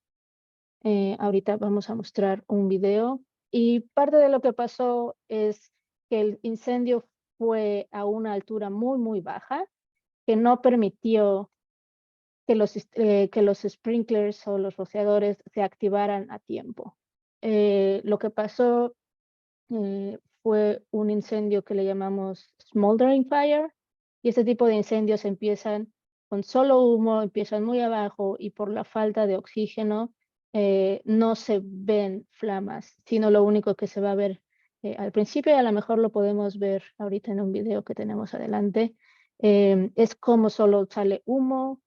Ahorita vamos a mostrar un video. Y parte de lo que pasó es que el incendio fue a una altura muy, muy baja, que no permitió que los sprinklers o los rociadores se activaran a tiempo. Lo que pasó fue un incendio que le llamamos smoldering fire, y este tipo de incendios empiezan con solo humo, empiezan muy abajo y por la falta de oxígeno no se ven flamas, sino lo único que se va a ver al principio, y a lo mejor lo podemos ver ahorita en un video que tenemos adelante, es como solo sale humo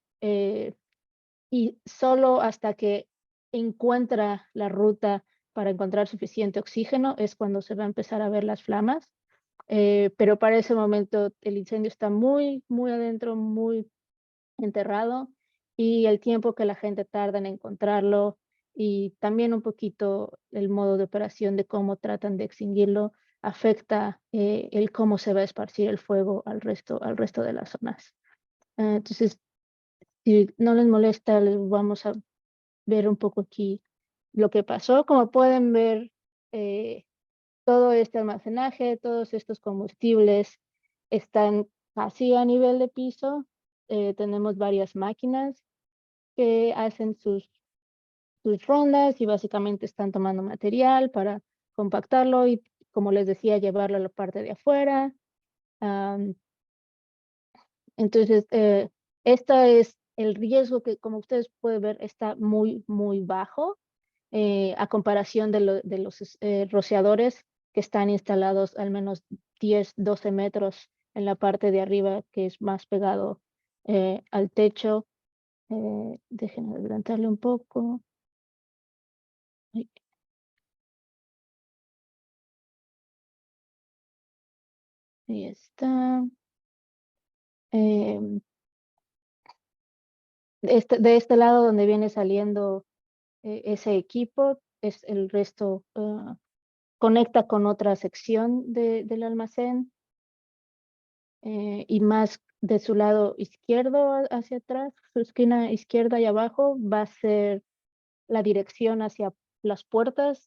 y solo hasta que encuentra la ruta para encontrar suficiente oxígeno es cuando se va a empezar a ver las flamas. Pero para ese momento el incendio está muy, muy adentro, muy enterrado, y el tiempo que la gente tarda en encontrarlo y también un poquito el modo de operación de cómo tratan de extinguirlo afecta el cómo se va a esparcir el fuego al resto de las zonas. Entonces, si no les molesta, les vamos a ver un poco aquí lo que pasó. Como pueden ver, todo este almacenaje, todos estos combustibles están casi a nivel de piso. Tenemos varias máquinas que hacen sus rondas y básicamente están tomando material para compactarlo y, como les decía, llevarlo a la parte de afuera. Entonces, este es el riesgo que, como ustedes pueden ver, está muy, muy bajo a comparación de los rociadores que están instalados al menos 10, 12 metros en la parte de arriba, que es más pegado al techo. Déjenme adelantarle un poco. Ay. Ahí está. Em, de este lado donde viene saliendo ese equipo, es el resto, conecta con otra sección del almacén, y más de su lado izquierdo hacia atrás, su esquina izquierda y abajo, va a ser la dirección hacia las puertas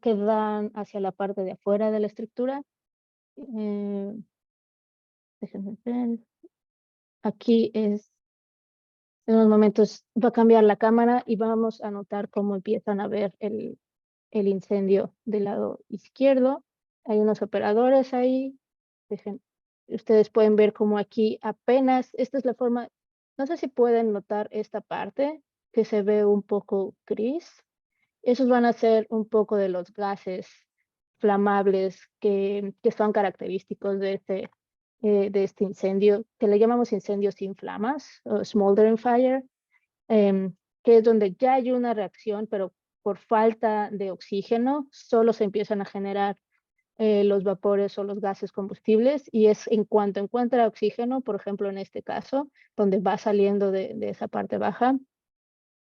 que dan hacia la parte de afuera de la estructura. Déjenme ver. Aquí es, en unos momentos va a cambiar la cámara y vamos a notar cómo empiezan a ver el incendio del lado izquierdo. Hay unos operadores ahí. Ustedes pueden ver cómo aquí apenas, esta es la forma, no sé si pueden notar esta parte que se ve un poco gris. Esos van a ser un poco de los gases flamables que son característicos de este incendio, que le llamamos incendio sin flamas, o smoldering fire, que es donde ya hay una reacción, pero por falta de oxígeno, solo se empiezan a generar los vapores o los gases combustibles, y es en cuanto encuentra oxígeno, por ejemplo, en este caso, donde va saliendo de esa parte baja,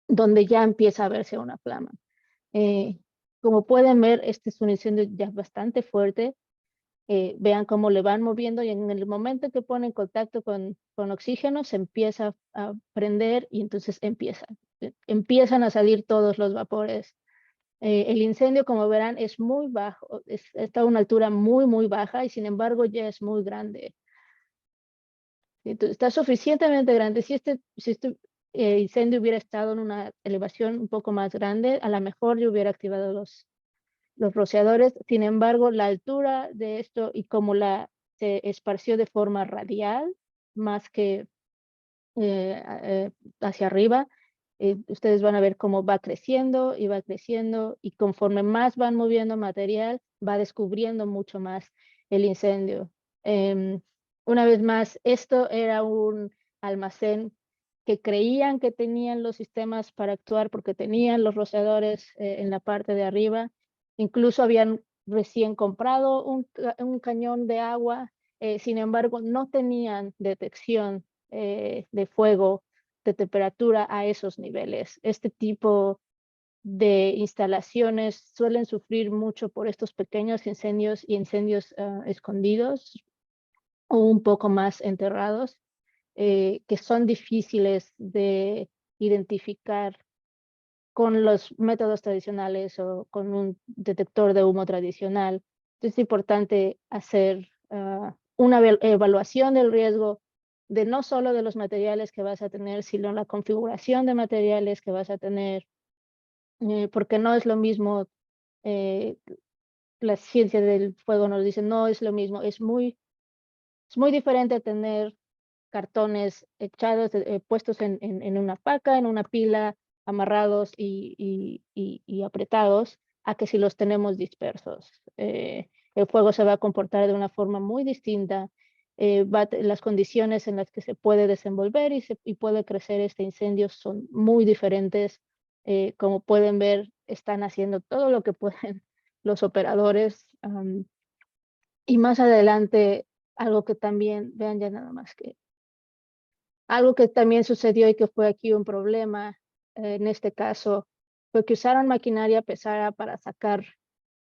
donde ya empieza a verse una flama. Como pueden ver, este es un incendio ya bastante fuerte. Vean cómo le van moviendo y en el momento que pone en contacto con oxígeno se empieza a prender y entonces empiezan a salir todos los vapores. El incendio, como verán, es muy bajo, está a una altura muy baja y sin embargo ya es muy grande. Entonces, está suficientemente grande. Si este incendio hubiera estado en una elevación un poco más grande, a lo mejor yo hubiera activado los rociadores. Sin embargo, la altura de esto y cómo se esparció de forma radial, más que hacia arriba, ustedes van a ver cómo va creciendo y conforme más van moviendo material, va descubriendo mucho más el incendio. Una vez más, esto era un almacén que creían que tenían los sistemas para actuar porque tenían los rociadores en la parte de arriba. Incluso habían recién comprado un cañón de agua, sin embargo, no tenían detección de fuego, de temperatura a esos niveles. Este tipo de instalaciones suelen sufrir mucho por estos pequeños incendios y incendios escondidos o un poco más enterrados, que son difíciles de identificar con los métodos tradicionales o con un detector de humo tradicional. Entonces es importante hacer una evaluación del riesgo de no solo de los materiales que vas a tener, sino la configuración de materiales que vas a tener, porque no es lo mismo, la ciencia del fuego nos dice, no es lo mismo, es muy diferente tener cartones echados, puestos en una paca, en una pila, amarrados y apretados, a que si los tenemos dispersos. El fuego se va a comportar de una forma muy distinta. Las condiciones en las que se puede desenvolver y puede crecer este incendio son muy diferentes. Como pueden ver, están haciendo todo lo que pueden los operadores. Y más adelante, algo que también, vean ya nada más que algo que también sucedió y que fue aquí un problema, en este caso, fue que usaron maquinaria pesada para sacar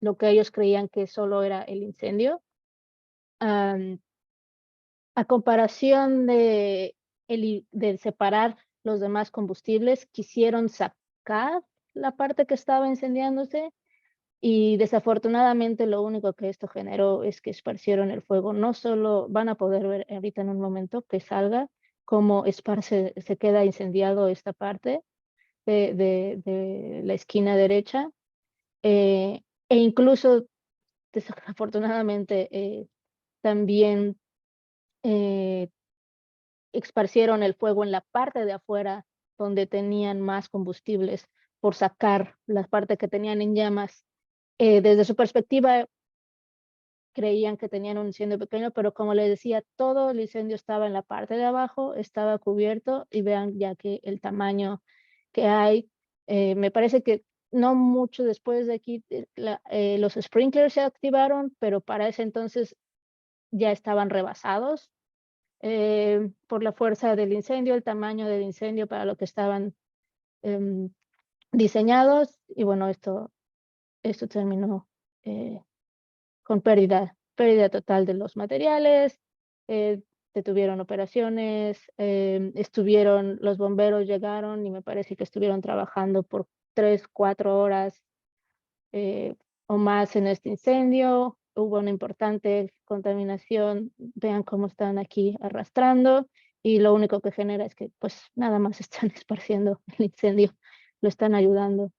lo que ellos creían que solo era el incendio. A comparación de separar los demás combustibles, quisieron sacar la parte que estaba incendiándose y desafortunadamente lo único que esto generó es que esparcieron el fuego. No solo van a poder ver ahorita en un momento que salga cómo se queda incendiado esta parte de la esquina derecha, e incluso desafortunadamente también esparcieron el fuego en la parte de afuera donde tenían más combustibles por sacar la parte que tenían en llamas. Desde su perspectiva, creían que tenían un incendio pequeño, pero como les decía, todo el incendio estaba en la parte de abajo, estaba cubierto y vean ya que el tamaño que hay, me parece que no mucho después de aquí, los sprinklers se activaron, pero para ese entonces ya estaban rebasados por la fuerza del incendio, el tamaño del incendio para lo que estaban diseñados. Y bueno, esto terminó con pérdida total de los materiales, detuvieron operaciones, los bomberos llegaron y me parece que estuvieron trabajando por 3-4 horas o más en este incendio. Hubo una importante contaminación, vean cómo están aquí arrastrando, y lo único que genera es que pues nada más están esparciendo el incendio, lo están ayudando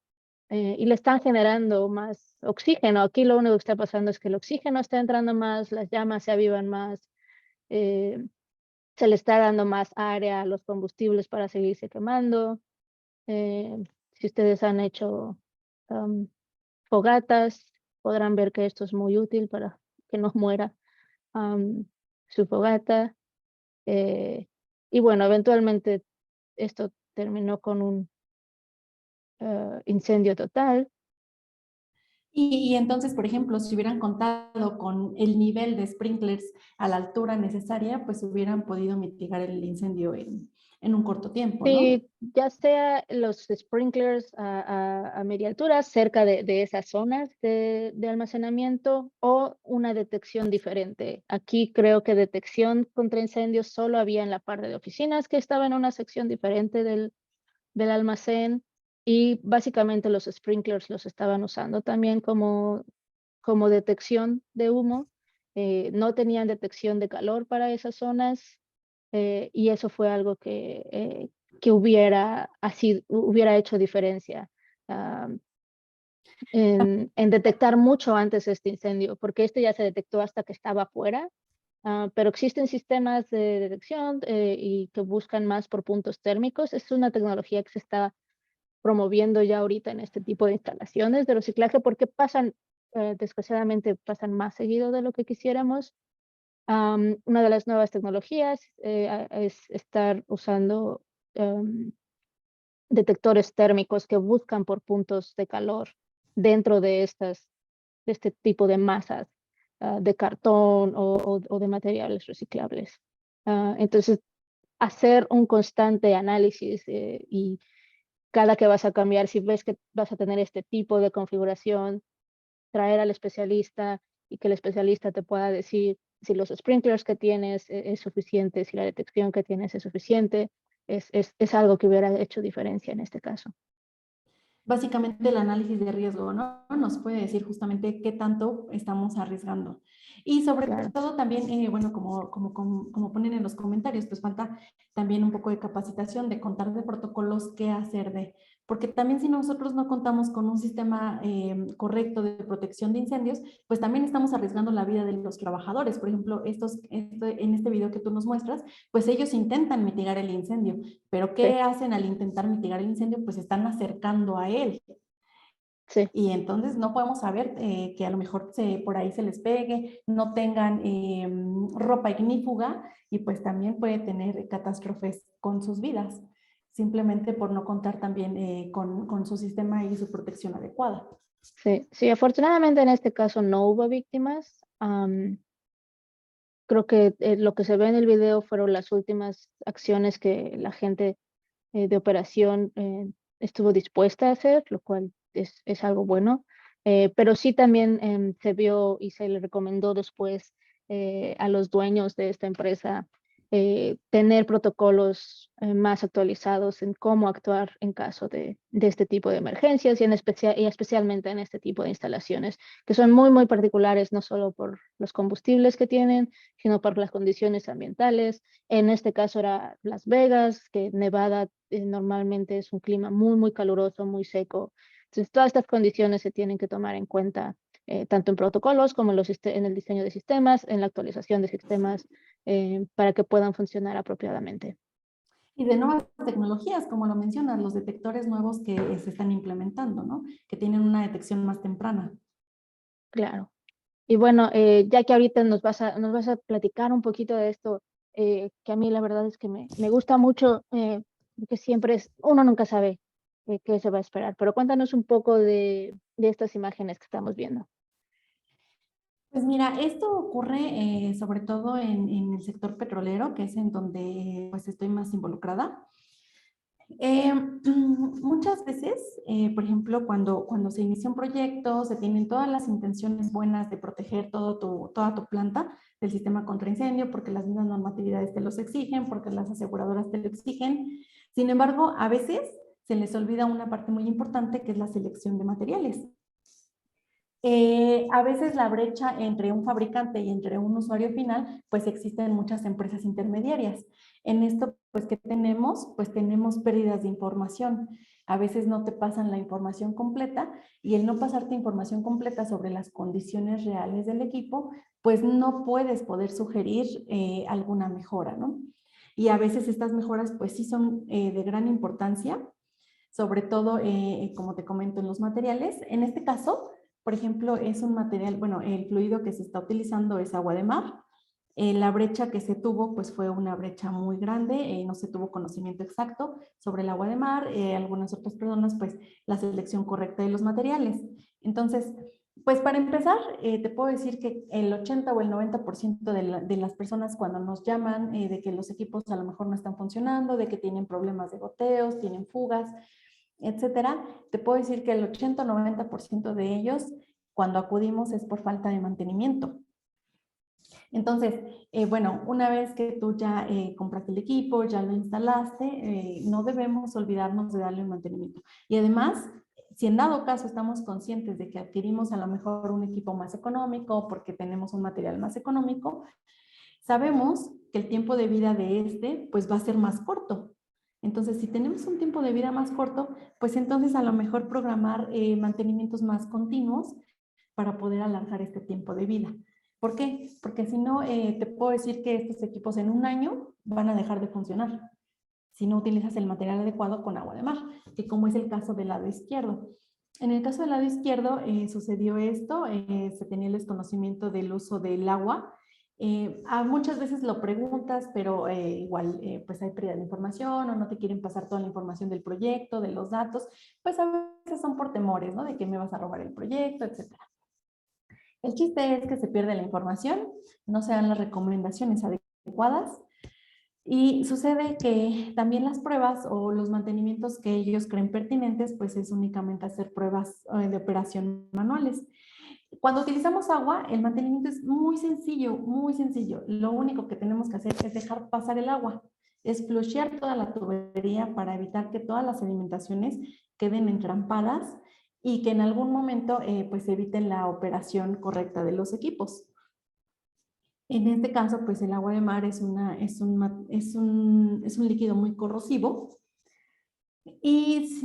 y le están generando más oxígeno. Aquí lo único que está pasando es que el oxígeno está entrando más, las llamas se avivan más, eh, se le está dando más área a los combustibles para seguirse quemando. Si ustedes han hecho fogatas, podrán ver que esto es muy útil para que no muera su fogata. Y bueno, eventualmente esto terminó con un incendio total. Y entonces, por ejemplo, si hubieran contado con el nivel de sprinklers a la altura necesaria, pues hubieran podido mitigar el incendio en un corto tiempo, ¿no? Sí, ya sea los sprinklers a media altura, cerca de esas zonas de almacenamiento, o una detección diferente. Aquí creo que detección contra incendios solo había en la parte de oficinas, que estaba en una sección diferente del almacén, y básicamente los sprinklers los estaban usando también como detección de humo. No tenían detección de calor para esas zonas, y eso fue algo que hubiera hecho diferencia en detectar mucho antes este incendio, porque este ya se detectó hasta que estaba afuera. Pero existen sistemas de detección y que buscan más por puntos térmicos. Es una tecnología que se está promoviendo ya ahorita en este tipo de instalaciones de reciclaje, porque desgraciadamente pasan más seguido de lo que quisiéramos. Una de las nuevas tecnologías es estar usando detectores térmicos que buscan por puntos de calor dentro de este tipo de masas de cartón o de materiales reciclables. Entonces, hacer un constante análisis y cada que vas a cambiar, si ves que vas a tener este tipo de configuración, traer al especialista y que el especialista te pueda decir si los sprinklers que tienes es suficiente, si la detección que tienes es suficiente, es algo que hubiera hecho diferencia en este caso. Básicamente el análisis de riesgo, ¿no? Nos puede decir justamente qué tanto estamos arriesgando. Y sobre Claro. todo también, bueno, como ponen en los comentarios, pues falta también un poco de capacitación, de contar de protocolos, qué hacer de, porque también si nosotros no contamos con un sistema correcto de protección de incendios, pues también estamos arriesgando la vida de los trabajadores. Por ejemplo, en este video que tú nos muestras, pues ellos intentan mitigar el incendio, pero Sí, ¿qué hacen al intentar mitigar el incendio? Pues se están acercando a él. sí. Y entonces no podemos saber que a lo mejor por ahí se les pegue, no tengan ropa ignífuga y pues también puede tener catástrofes con sus vidas, simplemente por no contar también con su sistema y su protección adecuada. Sí, sí, afortunadamente en este caso no hubo víctimas. Creo que lo que se ve en el video fueron las últimas acciones que la gente de operación estuvo dispuesta a hacer, lo cual es algo bueno. Pero sí también se vio y se le recomendó después a los dueños de esta empresa tener protocolos más actualizados en cómo actuar en caso de este tipo de emergencias y especialmente en este tipo de instalaciones, que son muy, muy particulares, no solo por los combustibles que tienen, sino por las condiciones ambientales. En este caso era Las Vegas, que Nevada normalmente es un clima muy, muy caluroso, muy seco. Entonces, todas estas condiciones se tienen que tomar en cuenta, tanto en protocolos como en el diseño de sistemas, en la actualización de sistemas, para que puedan funcionar apropiadamente. Y de nuevas tecnologías, como lo mencionas, los detectores nuevos que se están implementando, ¿no? Que tienen una detección más temprana. Claro. Y bueno, ya que ahorita nos vas a platicar un poquito de esto, que a mí la verdad es que me gusta mucho, porque siempre uno nunca sabe qué se va a esperar. Pero cuéntanos un poco de estas imágenes que estamos viendo. Pues mira, esto ocurre sobre todo en el sector petrolero, que es en donde pues estoy más involucrada. Muchas veces, por ejemplo, cuando se inicia un proyecto, se tienen todas las intenciones buenas de proteger toda tu planta del sistema contra incendio, porque las mismas normatividades te los exigen, porque las aseguradoras te lo exigen. Sin embargo, a veces se les olvida una parte muy importante, que es la selección de materiales. A veces la brecha entre un fabricante y entre un usuario final, pues existen muchas empresas intermediarias. En esto, pues, ¿qué tenemos? Pues tenemos pérdidas de información. A veces no te pasan la información completa, y el no pasarte información completa sobre las condiciones reales del equipo, pues no puedes sugerir alguna mejora, ¿no? Y a veces estas mejoras, pues sí son de gran importancia, sobre todo, como te comento, en los materiales. En este caso, por ejemplo, es un material, bueno, el fluido que se está utilizando es agua de mar. La brecha que se tuvo, pues fue una brecha muy grande, no se tuvo conocimiento exacto sobre el agua de mar. Algunas otras personas, pues la selección correcta de los materiales. Entonces, pues para empezar, te puedo decir que el 80 o el 90% de las personas cuando nos llaman de que los equipos a lo mejor no están funcionando, de que tienen problemas de goteos, tienen fugas, etcétera, te puedo decir que el 80 o 90% de ellos, cuando acudimos, es por falta de mantenimiento. Entonces, bueno, una vez que tú ya compraste el equipo, ya lo instalaste, no debemos olvidarnos de darle un mantenimiento. Y además, si en dado caso estamos conscientes de que adquirimos a lo mejor un equipo más económico porque tenemos un material más económico, sabemos que el tiempo de vida de este pues va a ser más corto. Entonces, si tenemos un tiempo de vida más corto, pues entonces a lo mejor programar mantenimientos más continuos para poder alargar este tiempo de vida. ¿Por qué? Porque si no, te puedo decir que estos equipos en un año van a dejar de funcionar si no utilizas el material adecuado con agua de mar, que como es el caso del lado izquierdo. En el caso del lado izquierdo sucedió esto, se tenía el desconocimiento del uso del agua. Muchas veces lo preguntas, pero igual pues hay pérdida de información o no te quieren pasar toda la información del proyecto, de los datos, pues a veces son por temores, ¿no? De que me vas a robar el proyecto, etcétera. El chiste es que se pierde la información, no se dan las recomendaciones adecuadas, y sucede que también las pruebas o los mantenimientos que ellos creen pertinentes, pues es únicamente hacer pruebas de operación manuales. Cuando utilizamos agua, el mantenimiento es muy sencillo, muy sencillo. Lo único que tenemos que hacer es dejar pasar el agua, es flushear toda la tubería para evitar que todas las sedimentaciones queden entrampadas y que en algún momento pues eviten la operación correcta de los equipos. En este caso, pues el agua de mar es un líquido muy corrosivo y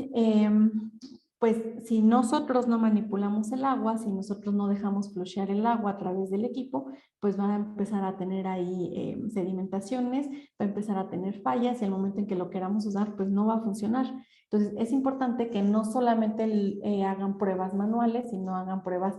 pues si nosotros no manipulamos el agua, si nosotros no dejamos flushear el agua a través del equipo, pues va a empezar a tener ahí sedimentaciones, va a empezar a tener fallas y el momento en que lo queramos usar, pues no va a funcionar. Entonces es importante que no solamente hagan pruebas manuales, sino hagan pruebas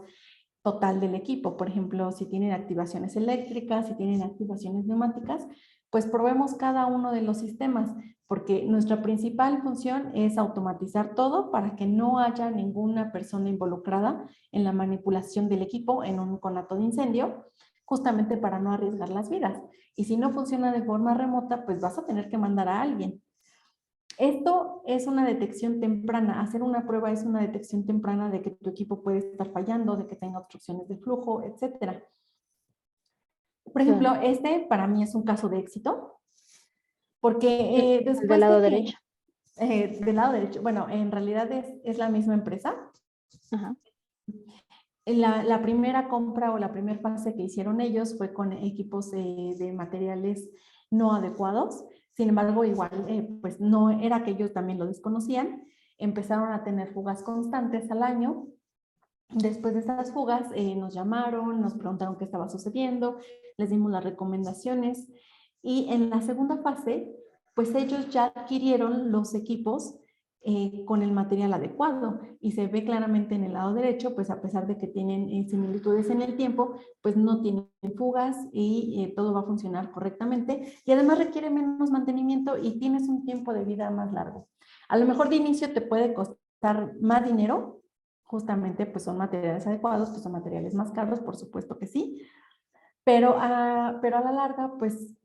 total del equipo. Por ejemplo, si tienen activaciones eléctricas, si tienen activaciones neumáticas, pues probemos cada uno de los sistemas, porque nuestra principal función es automatizar todo para que no haya ninguna persona involucrada en la manipulación del equipo en un conato de incendio, justamente para no arriesgar las vidas. Y si no funciona de forma remota, pues vas a tener que mandar a alguien. Esto es una detección temprana. Hacer una prueba es una detección temprana de que tu equipo puede estar fallando, de que tenga obstrucciones de flujo, etc. Por ejemplo, este para mí es un caso de éxito, porque después del lado de que... derecho. Del lado derecho, bueno, en realidad es la misma empresa. Ajá. La primera compra o la primera fase que hicieron ellos fue con equipos de materiales no adecuados. Sin embargo, igual, pues no era que ellos también lo desconocían. Empezaron a tener fugas constantes al año. Después de estas fugas, nos llamaron, nos preguntaron qué estaba sucediendo, les dimos las recomendaciones. Y en la segunda fase, pues ellos ya adquirieron los equipos con el material adecuado y se ve claramente en el lado derecho, pues a pesar de que tienen similitudes en el tiempo, pues no tienen fugas y todo va a funcionar correctamente y además requiere menos mantenimiento y tienes un tiempo de vida más largo. A lo mejor de inicio te puede costar más dinero, justamente pues son materiales adecuados, pues son materiales más caros, por supuesto que sí, pero a la larga pues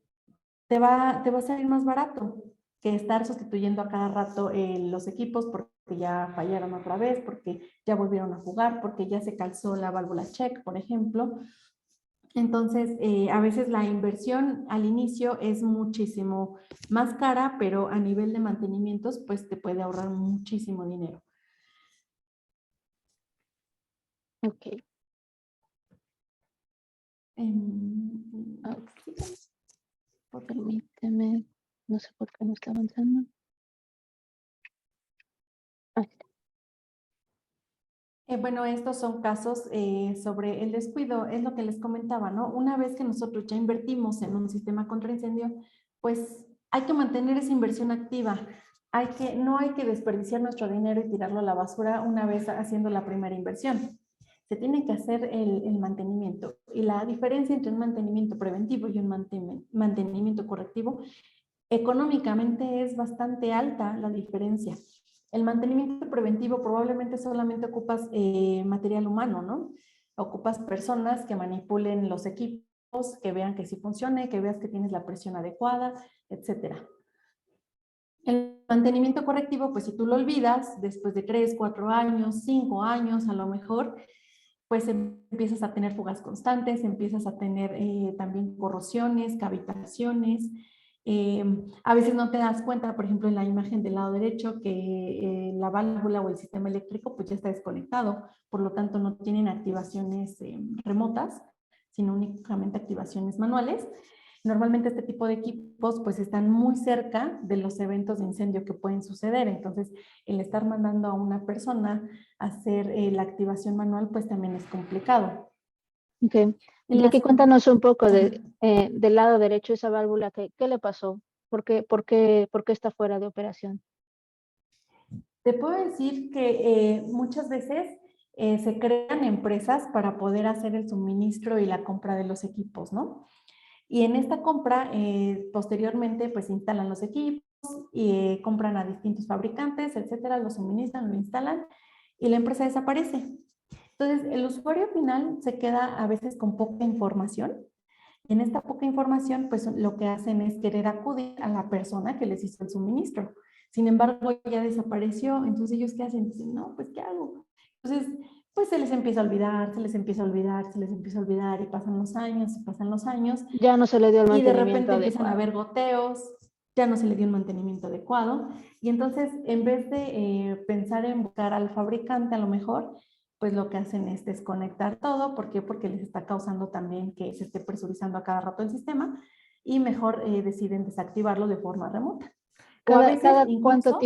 te va a salir más barato que estar sustituyendo a cada rato los equipos porque ya fallaron otra vez, porque ya volvieron a jugar, porque ya se calzó la válvula check, por ejemplo. Entonces, a veces la inversión al inicio es muchísimo más cara, pero a nivel de mantenimientos, pues te puede ahorrar muchísimo dinero. Ok. Sí. Permíteme, no sé por qué no está avanzando. Ahí está. Bueno, estos son casos sobre el descuido, es lo que les comentaba, ¿no? Una vez que nosotros ya invertimos en un sistema contra incendio, pues hay que mantener esa inversión activa. No hay que desperdiciar nuestro dinero y tirarlo a la basura una vez haciendo la primera inversión. Se tiene que hacer el mantenimiento. Y la diferencia entre un mantenimiento preventivo y un mantenimiento correctivo, económicamente es bastante alta la diferencia. El mantenimiento preventivo probablemente solamente ocupas material humano, ¿no? Ocupas personas que manipulen los equipos, que vean que sí funcione, que veas que tienes la presión adecuada, etcétera. El mantenimiento correctivo, pues si tú lo olvidas, después de 3, 4 años, 5 años a lo mejor, pues empiezas a tener fugas constantes, empiezas a tener también corrosiones, cavitaciones. A veces no te das cuenta, por ejemplo, en la imagen del lado derecho, que la válvula o el sistema eléctrico pues ya está desconectado, por lo tanto no tienen activaciones remotas, sino únicamente activaciones manuales. Normalmente este tipo de equipos pues están muy cerca de los eventos de incendio que pueden suceder, entonces el estar mandando a una persona a hacer la activación manual pues también es complicado. Ok. Enrique, cuéntanos un poco del lado derecho, esa válvula, ¿qué le pasó? ¿Por qué está fuera de operación? Te puedo decir que muchas veces se crean empresas para poder hacer el suministro y la compra de los equipos, ¿no? Y en esta compra, posteriormente, pues instalan los equipos y compran a distintos fabricantes, etcétera, los suministran, lo instalan y la empresa desaparece. Entonces, el usuario final se queda a veces con poca información. Y en esta poca información, pues lo que hacen es querer acudir a la persona que les hizo el suministro. Sin embargo, ya desapareció. Entonces, ¿ellos qué hacen? Dicen, no, pues, ¿qué hago? Entonces, pues se les empieza a olvidar, se les empieza a olvidar, se les empieza a olvidar y pasan los años. Ya no se le dio el Y de mantenimiento repente empiezan a adecuado. haber goteos, ya no se le dio un mantenimiento adecuado. Y entonces, en vez de pensar en buscar al fabricante a lo mejor, pues lo que hacen es desconectar todo. ¿Por qué? Porque les está causando también que se esté presurizando a cada rato el sistema y mejor deciden desactivarlo de forma remota. O a veces incluso...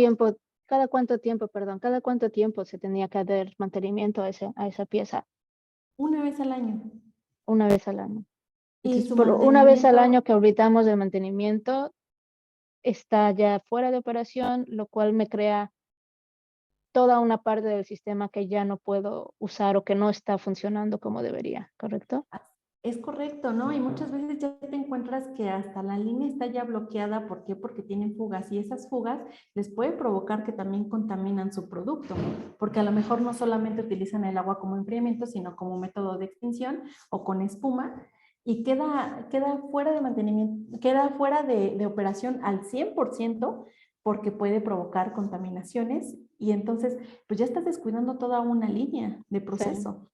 Cada cuánto tiempo se tenía que dar mantenimiento a esa pieza? Una vez al año. Una vez al año. Y Entonces, su por una vez al año mantenimiento... que ahoritamos de mantenimiento, está ya fuera de operación, lo cual me crea toda una parte del sistema que ya no puedo usar o que no está funcionando como debería, ¿correcto? Es correcto, ¿no? Y muchas veces ya te encuentras que hasta la línea está ya bloqueada. ¿Por qué? Porque tienen fugas y esas fugas les puede provocar que también contaminan su producto, porque a lo mejor no solamente utilizan el agua como enfriamiento, sino como método de extinción o con espuma y queda fuera de mantenimiento, queda fuera de operación al 100% porque puede provocar contaminaciones y entonces pues ya estás descuidando toda una línea de proceso. Sí.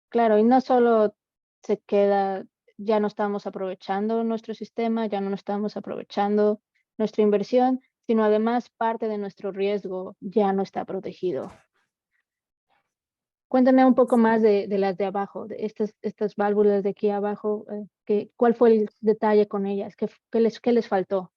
Claro, y no solo se queda, ya no estamos aprovechando nuestro sistema, ya no estamos aprovechando nuestra inversión, sino además parte de nuestro riesgo ya no está protegido. Cuéntame un poco más de las de abajo, de estas válvulas de aquí abajo, ¿cuál fue el detalle con ellas? ¿Qué les faltó?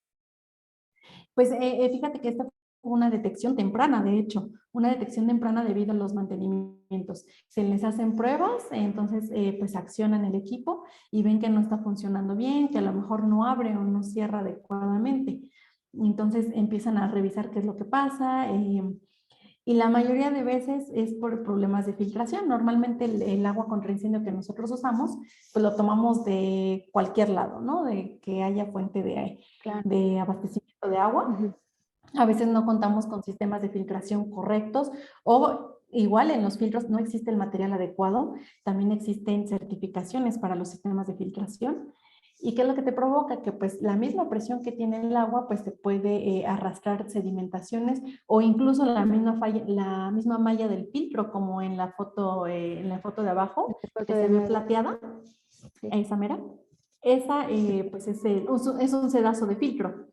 Pues fíjate que esta fue una detección temprana, de hecho, una detección temprana debido a los mantenimientos. Se les hacen pruebas, entonces pues accionan el equipo y ven que no está funcionando bien, que a lo mejor no abre o no cierra adecuadamente. Entonces empiezan a revisar qué es lo que pasa. Y la mayoría de veces es por problemas de filtración. Normalmente el agua contra incendio que nosotros usamos, pues lo tomamos de cualquier lado, ¿no? De que haya fuente Claro. de abastecimiento de agua. A veces no contamos con sistemas de filtración correctos o igual en los filtros no existe el material adecuado. También existen certificaciones para los sistemas de filtración. ¿Y qué es lo que te provoca? Que pues la misma presión que tiene el agua pues te puede arrastrar sedimentaciones o incluso la misma malla del filtro, como en la foto de abajo, que se ve plateada, Sí. esa mera. Esa pues es un sedazo de filtro.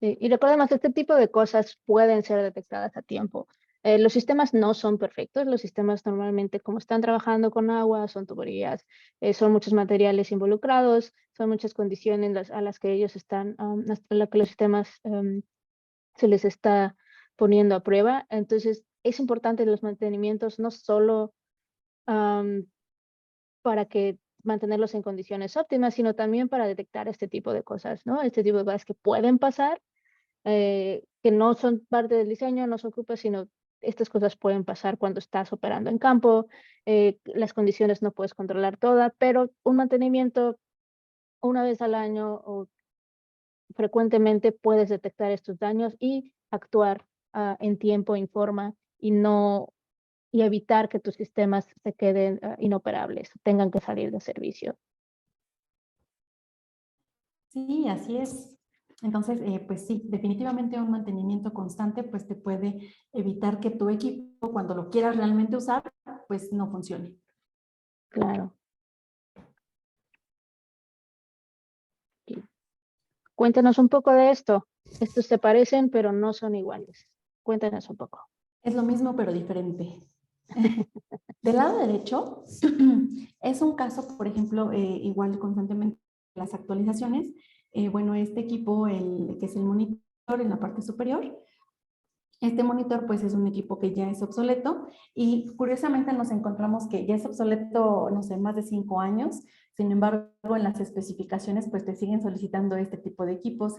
Sí, y recordemos, este tipo de cosas pueden ser detectadas a tiempo. Los sistemas no son perfectos, los sistemas normalmente como están trabajando con agua, son tuberías, son muchos materiales involucrados, son muchas condiciones a las que ellos están, a las que los sistemas se les está poniendo a prueba. Entonces, es importante los mantenimientos no solo para que mantenerlos en condiciones óptimas, sino también para detectar este tipo de cosas, ¿no? Este tipo de cosas que pueden pasar, que no son parte del diseño, no se ocupa, sino estas cosas pueden pasar cuando estás operando en campo, las condiciones no puedes controlar todas, pero un mantenimiento una vez al año o frecuentemente puedes detectar estos daños y actuar en tiempo, en forma y evitar que tus sistemas se queden inoperables, tengan que salir de servicio. Sí, así es. Entonces, pues sí, definitivamente un mantenimiento constante pues te puede evitar que tu equipo, cuando lo quieras realmente usar, pues no funcione. Claro. Y cuéntanos un poco de esto. Estos se parecen, pero no son iguales. Cuéntanos un poco. Es lo mismo, pero diferente. Del lado derecho, es un caso, por ejemplo, igual constantemente las actualizaciones. Bueno, este equipo, que es el monitor en la parte superior, este monitor pues es un equipo que ya es obsoleto y curiosamente nos encontramos que ya es obsoleto, no sé, más de 5 años. Sin embargo, en las especificaciones pues te siguen solicitando este tipo de equipos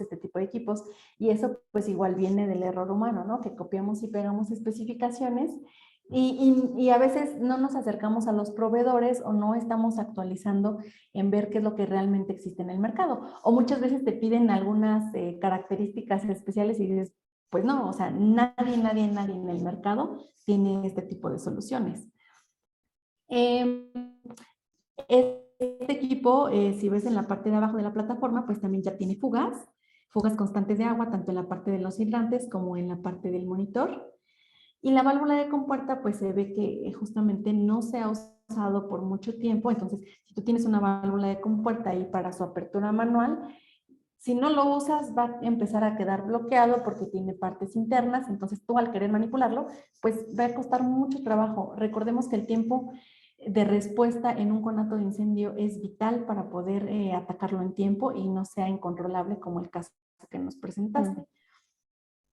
y eso pues igual viene del error humano, ¿no? Que copiamos y pegamos especificaciones y a veces no nos acercamos a los proveedores o no estamos actualizando en ver qué es lo que realmente existe en el mercado. O muchas veces te piden algunas características especiales y dices, pues no, o sea, nadie en el mercado tiene este tipo de soluciones. Este equipo, si ves en la parte de abajo de la plataforma, pues también ya tiene fugas constantes de agua, tanto en la parte de los hidrantes como en la parte del monitor. Y la válvula de compuerta, pues se ve que justamente no se ha usado por mucho tiempo. Entonces, si tú tienes una válvula de compuerta ahí para su apertura manual, si no lo usas, va a empezar a quedar bloqueado porque tiene partes internas. Entonces, tú al querer manipularlo, pues va a costar mucho trabajo. Recordemos que el tiempo de respuesta en un conato de incendio es vital para poder atacarlo en tiempo y no sea incontrolable como el caso que nos presentaste.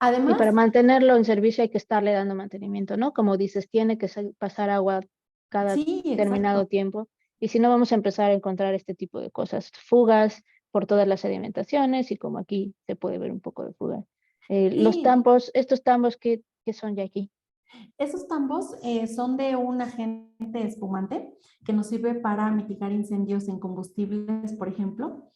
Y para Además, mantenerlo en servicio hay que estarle dando mantenimiento, ¿no? Como dices, tiene que pasar agua cada sí, determinado exacto. tiempo. Y si no, vamos a empezar a encontrar este tipo de cosas, fugas por todas las sedimentaciones y como aquí se puede ver un poco de fuga. Los Sí, tambos, estos tambos que son ya aquí. esos tambos son de un agente espumante que nos sirve para mitigar incendios en combustibles, por ejemplo.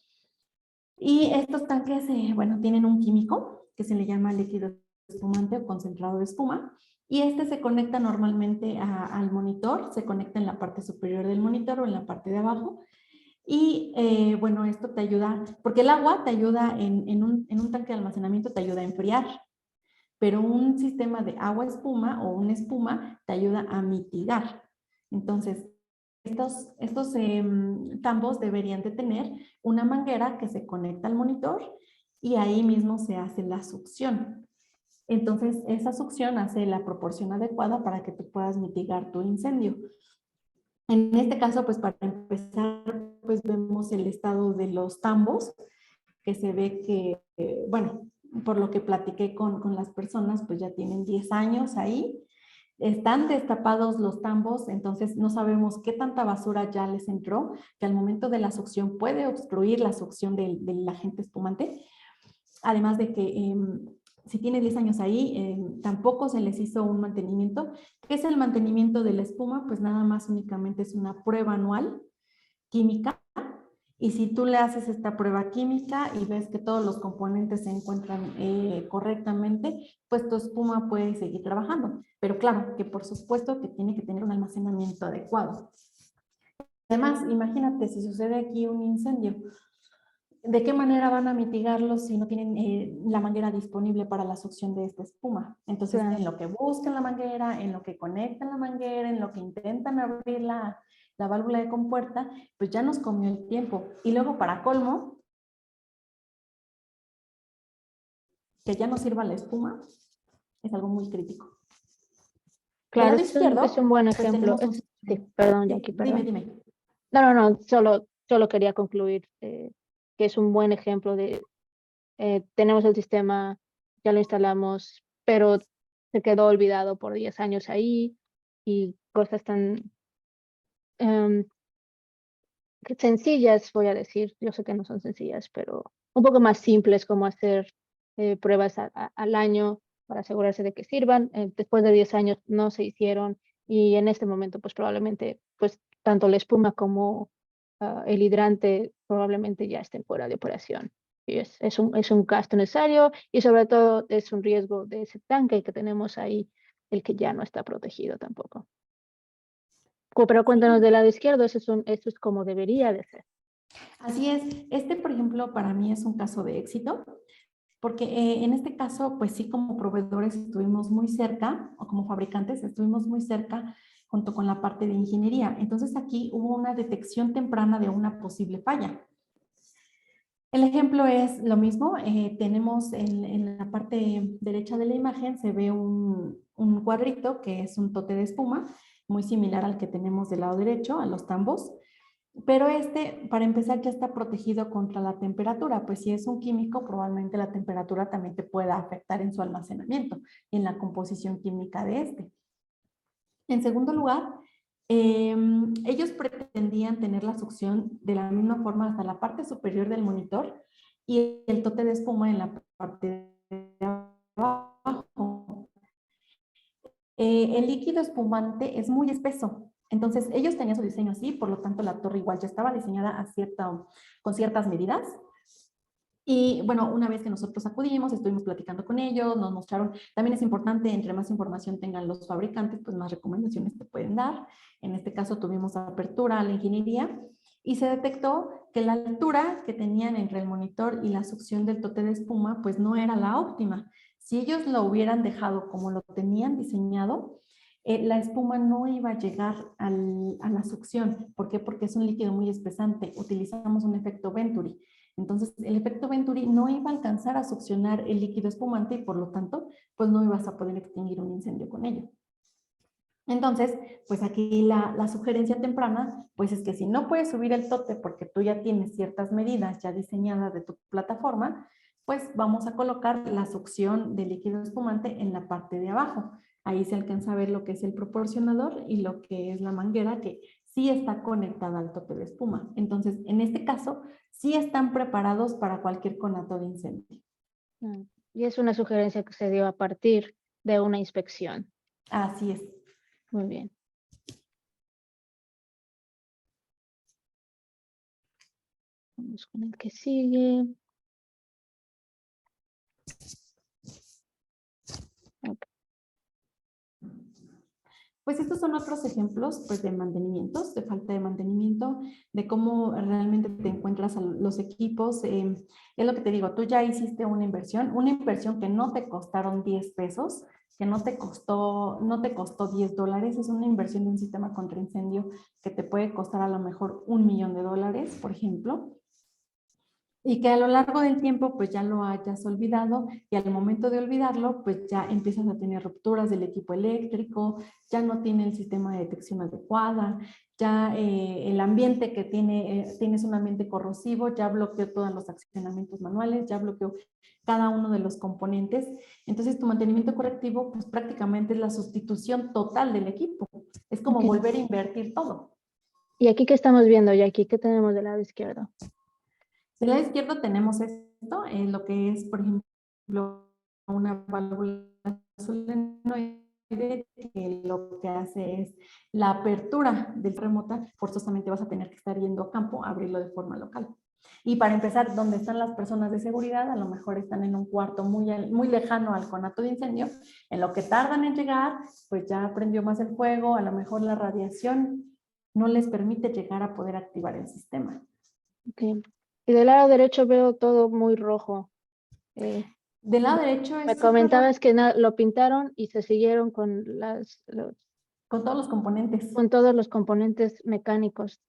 Y estos tanques, bueno, tienen un químico que se le llama líquido espumante o concentrado de espuma. Y este se conecta normalmente al monitor, se conecta en la parte superior del monitor o en la parte de abajo. Y bueno, esto te ayuda, porque el agua te ayuda en un tanque de almacenamiento, te ayuda a enfriar, pero un sistema de agua-espuma o una espuma te ayuda a mitigar. Entonces, estos tambos deberían de tener una manguera que se conecta al monitor y ahí mismo se hace la succión. Entonces, esa succión hace la proporción adecuada para que tú puedas mitigar tu incendio. En este caso, pues para empezar, pues vemos el estado de los tambos, que se ve que, bueno, por lo que platiqué con las personas, pues ya tienen 10 años ahí. Están destapados los tambos, entonces no sabemos qué tanta basura ya les entró, que al momento de la succión puede obstruir la succión del agente espumante. Además de que si tiene 10 años ahí, tampoco se les hizo un mantenimiento. ¿Qué es el mantenimiento de la espuma? Pues nada más únicamente es una prueba anual química Y si tú le haces esta prueba química y ves que todos los componentes se encuentran correctamente, pues tu espuma puede seguir trabajando. Pero claro, que por supuesto que tiene que tener un almacenamiento adecuado. Además, imagínate si sucede aquí un incendio, ¿de qué manera van a mitigarlo si no tienen la manguera disponible para la succión de esta espuma? Entonces, Claro. en lo que buscan la manguera, en lo que conectan la manguera, en lo que intentan abrir la válvula de compuerta, pues ya nos comió el tiempo. Y luego, para colmo, que ya no sirva la espuma, es algo muy crítico. Del Claro, lado es un izquierdo, buen pues ejemplo. tenemos un Sí, sistema. perdón, Sí, Jackie, dime, perdón. dime. No, solo quería concluir que es un buen ejemplo de, tenemos el sistema, ya lo instalamos, pero se quedó olvidado por 10 años ahí y cosas tan em, sencillas, voy a decir, yo sé que no son sencillas, pero un poco más simples como hacer pruebas al año para asegurarse de que sirvan. Después de 10 años no se hicieron y en este momento pues probablemente pues tanto la espuma como el hidrante probablemente ya estén fuera de operación. Y es un gasto necesario y sobre todo es un riesgo de ese tanque que tenemos ahí, el que ya no está protegido tampoco. Pero cuéntanos Sí. del lado izquierdo, eso es como debería de ser. Así es. Este, por ejemplo, para mí es un caso de éxito, porque en este caso, pues sí, como proveedores estuvimos muy cerca, o como fabricantes estuvimos muy cerca junto con la parte de ingeniería. Entonces aquí hubo una detección temprana de una posible falla. El ejemplo es lo mismo, tenemos en la parte derecha de la imagen se ve un cuadrito que es un tote de espuma, muy similar al que tenemos del lado derecho, a los tambos, pero este, para empezar, ya está protegido contra la temperatura, pues si es un químico, probablemente la temperatura también te pueda afectar en su almacenamiento y en la composición química de este. En segundo lugar, ellos pretendían tener la succión de la misma forma hasta la parte superior del monitor y el tote de espuma en la parte de abajo. El líquido espumante es muy espeso, entonces ellos tenían su diseño así, por lo tanto la torre igual ya estaba diseñada con ciertas medidas. Y bueno, una vez que nosotros acudimos, estuvimos platicando con ellos, nos mostraron, también es importante, entre más información tengan los fabricantes, pues más recomendaciones te pueden dar. En este caso tuvimos apertura a la ingeniería y se detectó que la altura que tenían entre el monitor y la succión del tote de espuma, pues no era la óptima. Si ellos lo hubieran dejado como lo tenían diseñado, la espuma no iba a llegar a la succión. ¿Por qué? Porque es un líquido muy espesante. Utilizamos un efecto Venturi. Entonces, el efecto Venturi no iba a alcanzar a succionar el líquido espumante y por lo tanto, pues no ibas a poder extinguir un incendio con ello. Entonces, pues aquí la sugerencia temprana, pues es que si no puedes subir el tote porque tú ya tienes ciertas medidas ya diseñadas de tu plataforma, pues vamos a colocar la succión del líquido espumante en la parte de abajo. Ahí se alcanza a ver lo que es el proporcionador y lo que es la manguera que sí está conectada al tope de espuma. Entonces, en este caso, sí están preparados para cualquier conato de incendio. Y es una sugerencia que se dio a partir de una inspección. Así es. Muy bien. Vamos con el que sigue. Okay. Pues estos son otros ejemplos pues, de mantenimientos, de falta de mantenimiento, de cómo realmente te encuentras a los equipos. Es lo que te digo, tú ya hiciste una inversión que no te costaron 10 pesos, que no te costó $10, es una inversión de un sistema contra incendio que te puede costar a lo mejor $1,000,000, por ejemplo. Y que a lo largo del tiempo pues ya lo hayas olvidado y al momento de olvidarlo pues ya empiezas a tener rupturas del equipo eléctrico, ya no tiene el sistema de detección adecuada, ya el ambiente que tienes un ambiente corrosivo, ya bloqueó todos los accionamientos manuales, ya bloqueó cada uno de los componentes. Entonces tu mantenimiento correctivo pues prácticamente es la sustitución total del equipo. Es como Okay. volver a invertir todo. ¿Y aquí qué estamos viendo? ¿Y aquí qué tenemos del lado izquierdo? Del lado izquierdo tenemos esto, lo que es, por ejemplo, una válvula solenoide que lo que hace es la apertura del remota, forzosamente vas a tener que estar yendo a campo a abrirlo de forma local. Y para empezar, donde están las personas de seguridad, a lo mejor están en un cuarto muy lejano al conato de incendio, en lo que tardan en llegar, pues ya prendió más el fuego, a lo mejor la radiación no les permite llegar a poder activar el sistema. Okay. Y del lado derecho veo todo muy rojo. Del lado derecho Me es comentabas que lo pintaron y se siguieron con con todos los componentes. con todos los componentes mecánicos.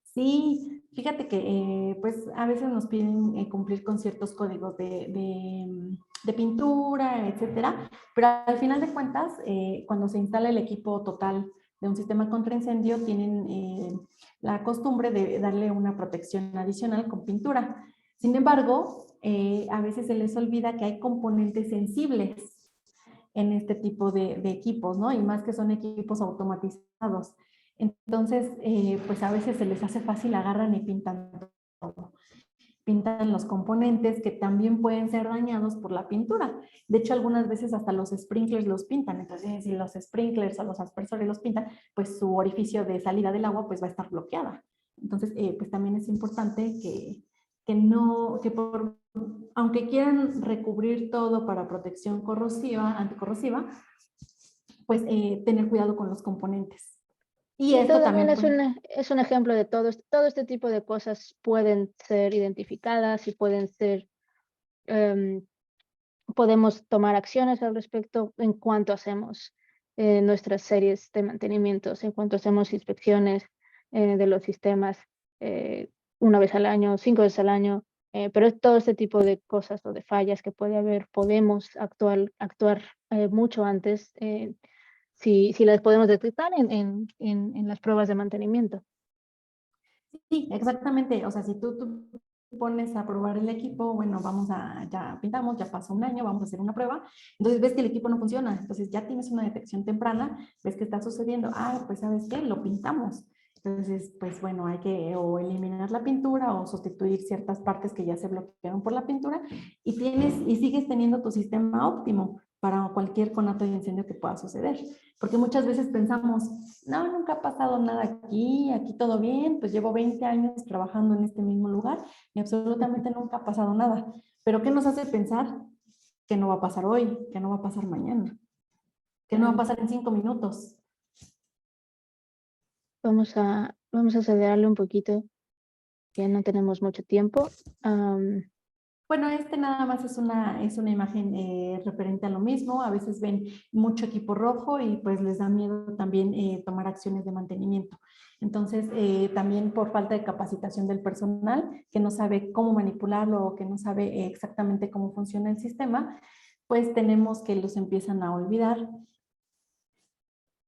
Sí, fíjate que pues a veces nos piden cumplir con ciertos códigos de pintura, etcétera, pero al final de cuentas, cuando se instala el equipo total de un sistema contra incendio, tienen la costumbre de darle una protección adicional con pintura. Sin embargo, a veces se les olvida que hay componentes sensibles en este tipo de equipos, ¿no? Y más que son equipos automatizados. Entonces, pues a veces se les hace fácil, agarran y pintan todo. Pintan los componentes que también pueden ser dañados por la pintura. De hecho, algunas veces hasta los sprinklers los pintan. Entonces, si los sprinklers o los aspersores los pintan, pues su orificio de salida del agua pues va a estar bloqueada. Entonces, pues también es importante aunque quieran recubrir todo para protección corrosiva, anticorrosiva, pues tener cuidado con los componentes. Y Sí, esto también también es un ejemplo de todo este tipo de cosas pueden ser identificadas y pueden ser, podemos tomar acciones al respecto en cuanto hacemos nuestras series de mantenimientos, en cuanto hacemos inspecciones de los sistemas una vez al año, 5 veces al año, pero todo este tipo de cosas o de fallas que puede haber, podemos actuar mucho antes si las podemos detectar en las pruebas de mantenimiento. Sí, exactamente. O sea, si tú pones a probar el equipo, bueno, ya pintamos, ya pasó un año, vamos a hacer una prueba, entonces ves que el equipo no funciona, entonces ya tienes una detección temprana, ves que está sucediendo, pues ¿sabes qué? Lo pintamos. Entonces, pues bueno, hay que o eliminar la pintura o sustituir ciertas partes que ya se bloquearon por la pintura y sigues teniendo tu sistema óptimo para cualquier conato de incendio que pueda suceder. Porque muchas veces pensamos, no, nunca ha pasado nada aquí todo bien, pues llevo 20 años trabajando en este mismo lugar y absolutamente nunca ha pasado nada. Pero ¿qué nos hace pensar que no va a pasar hoy, que no va a pasar mañana, que no va a pasar en 5 minutos? Vamos a acelerarle un poquito, ya no tenemos mucho tiempo. Bueno, nada más es una imagen referente a lo mismo. A veces ven mucho equipo rojo y pues les da miedo también tomar acciones de mantenimiento. Entonces, también por falta de capacitación del personal, que no sabe cómo manipularlo o que no sabe exactamente cómo funciona el sistema, pues tenemos que los empiezan a olvidar.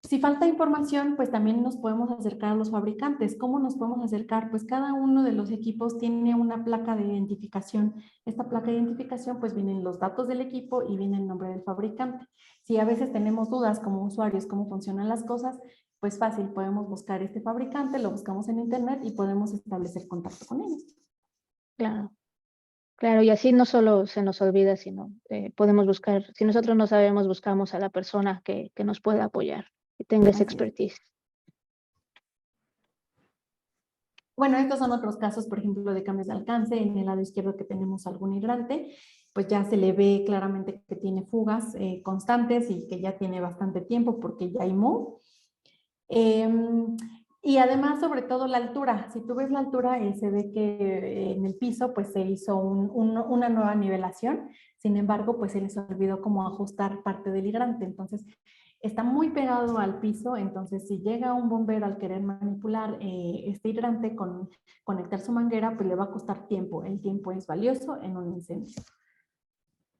Si falta información, pues también nos podemos acercar a los fabricantes. ¿Cómo nos podemos acercar? Pues cada uno de los equipos tiene una placa de identificación. Esta placa de identificación, pues vienen los datos del equipo y viene el nombre del fabricante. Si a veces tenemos dudas como usuarios cómo funcionan las cosas, pues fácil, podemos buscar este fabricante, lo buscamos en internet y podemos establecer contacto con ellos. Claro, claro, y así no solo se nos olvida, sino podemos buscar, si nosotros no sabemos, buscamos a la persona que nos pueda apoyar, que tenga esa expertise. Bueno, estos son otros casos, por ejemplo, de cambios de alcance. En el lado izquierdo que tenemos algún hidrante, pues ya se le ve claramente que tiene fugas constantes y que ya tiene bastante tiempo porque ya hay moho. Y además, sobre todo la altura. Si tú ves la altura, se ve que en el piso pues se hizo una nueva nivelación. Sin embargo, pues se les olvidó cómo ajustar parte del hidrante. Entonces, está muy pegado al piso. Entonces, si llega un bombero al querer manipular este hidrante con conectar su manguera, pues le va a costar tiempo. El tiempo es valioso en un incendio.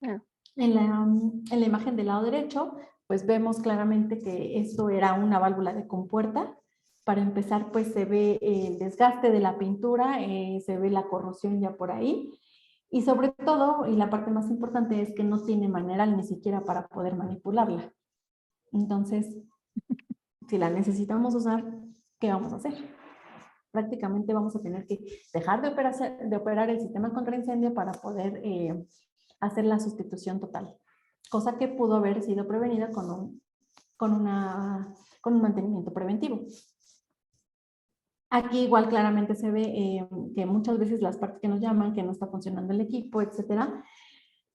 Yeah. En la imagen del lado derecho, pues vemos claramente que esto era una válvula de compuerta. Para empezar, pues se ve el desgaste de la pintura, se ve la corrosión ya por ahí. Y sobre todo, y la parte más importante es que no tiene manera ni siquiera para poder manipularla. Entonces, si la necesitamos usar, ¿qué vamos a hacer? Prácticamente vamos a tener que dejar de operar el sistema contra incendio para poder hacer la sustitución total, cosa que pudo haber sido prevenida con un con un mantenimiento preventivo. Aquí igual claramente se ve que muchas veces las partes que nos llaman, que no está funcionando el equipo, etcétera.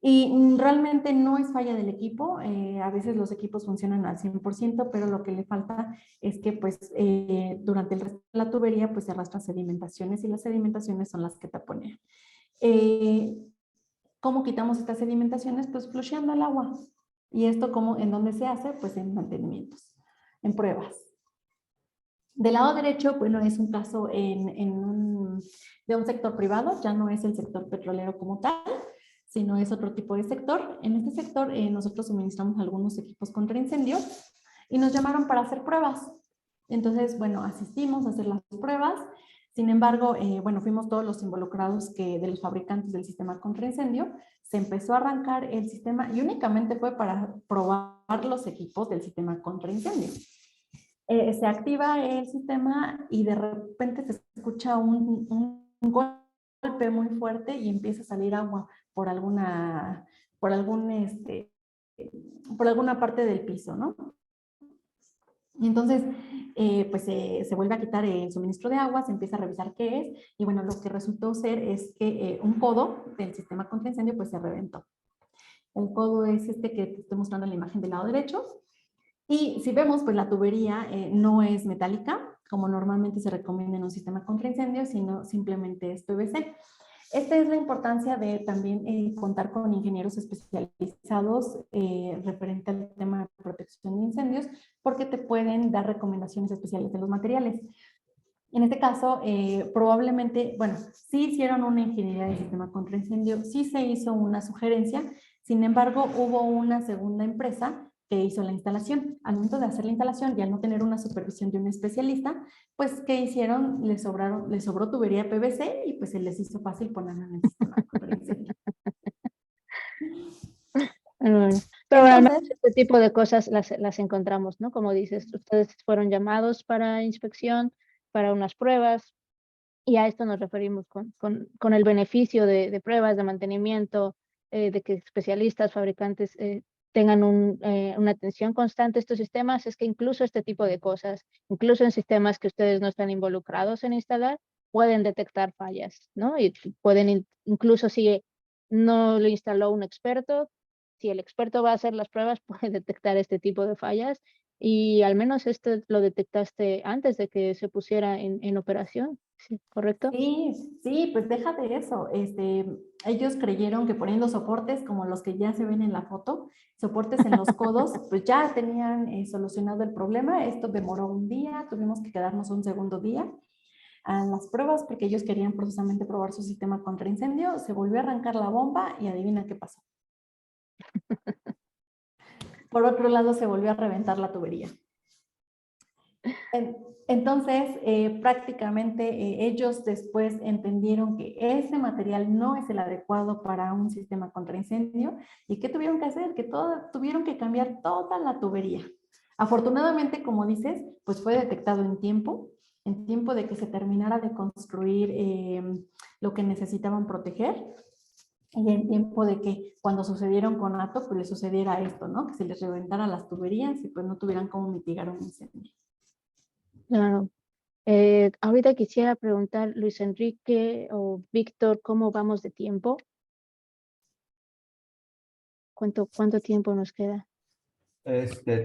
Y realmente no es falla del equipo, a veces los equipos funcionan al 100%, pero lo que le falta es que pues durante el resto de la tubería pues se arrastran sedimentaciones y las sedimentaciones son las que taponean. ¿Cómo quitamos estas sedimentaciones? Pues flusheando el agua. ¿Y esto en dónde se hace? Pues en mantenimientos, en pruebas. Del lado derecho, bueno, es un caso de un sector privado, ya no es el sector petrolero como tal, sino es otro tipo de sector. En este sector nosotros suministramos algunos equipos contra incendio y nos llamaron para hacer pruebas. Entonces, bueno, asistimos a hacer las pruebas. Sin embargo, bueno, fuimos todos los involucrados de los fabricantes del sistema contra incendio. Se empezó a arrancar el sistema y únicamente fue para probar los equipos del sistema contra incendio. Se activa el sistema y de repente se escucha un golpe muy fuerte y empieza a salir agua por alguna parte del piso, ¿no? Y entonces, pues se vuelve a quitar el suministro de agua, se empieza a revisar qué es, y bueno, lo que resultó ser es que un codo del sistema contra incendio pues se reventó. El codo es este que te estoy mostrando en la imagen del lado derecho. Y si vemos, pues la tubería no es metálica, como normalmente se recomienda en un sistema contra incendios, sino simplemente es PVC. Esta es la importancia de también contar con ingenieros especializados referente al tema de protección de incendios, porque te pueden dar recomendaciones especiales de los materiales. En este caso, probablemente, bueno, sí hicieron una ingeniería de sistema contra incendio, sí se hizo una sugerencia, sin embargo, hubo una segunda empresa que hizo la instalación. Al momento de hacer la instalación y al no tener una supervisión de un especialista, pues, ¿qué hicieron? Les sobró tubería PVC y pues se les hizo fácil ponerla en el sistema contra incendio. Bueno, pero al menos Entonces, este tipo de cosas las encontramos, ¿no? Como dices, ustedes fueron llamados para inspección, para unas pruebas, y a esto nos referimos con el beneficio de pruebas, de mantenimiento, de que especialistas, fabricantes tengan una atención constante a estos sistemas, es que incluso este tipo de cosas, incluso en sistemas que ustedes no están involucrados en instalar, pueden detectar fallas, ¿no? Y pueden, incluso si no lo instaló un experto, si el experto va a hacer las pruebas, puede detectar este tipo de fallas. Y al menos este lo detectaste antes de que se pusiera en operación, ¿sí? ¿Correcto? sí, pues deja de eso. Ellos creyeron que poniendo soportes como los que ya se ven en la foto, soportes en los codos, pues ya tenían solucionado el problema. Esto demoró un día, tuvimos que quedarnos un segundo día a las pruebas porque ellos querían precisamente probar su sistema contra incendio. Se volvió a arrancar la bomba y adivina qué pasó. Por otro lado, se volvió a reventar la tubería. Entonces, prácticamente ellos después entendieron que ese material no es el adecuado para un sistema contra incendio. ¿Y qué tuvieron que hacer? Que tuvieron que cambiar toda la tubería. Afortunadamente, como dices, pues fue detectado en tiempo de que se terminara de construir lo que necesitaban proteger. Y en tiempo de que cuando sucedieron con ATO, pues les sucediera esto, ¿no? Que se les reventara las tuberías y pues no tuvieran cómo mitigar un incendio. Claro. Ahorita quisiera preguntar, Luis Enrique o Víctor, ¿cómo vamos de tiempo? ¿Cuánto tiempo nos queda?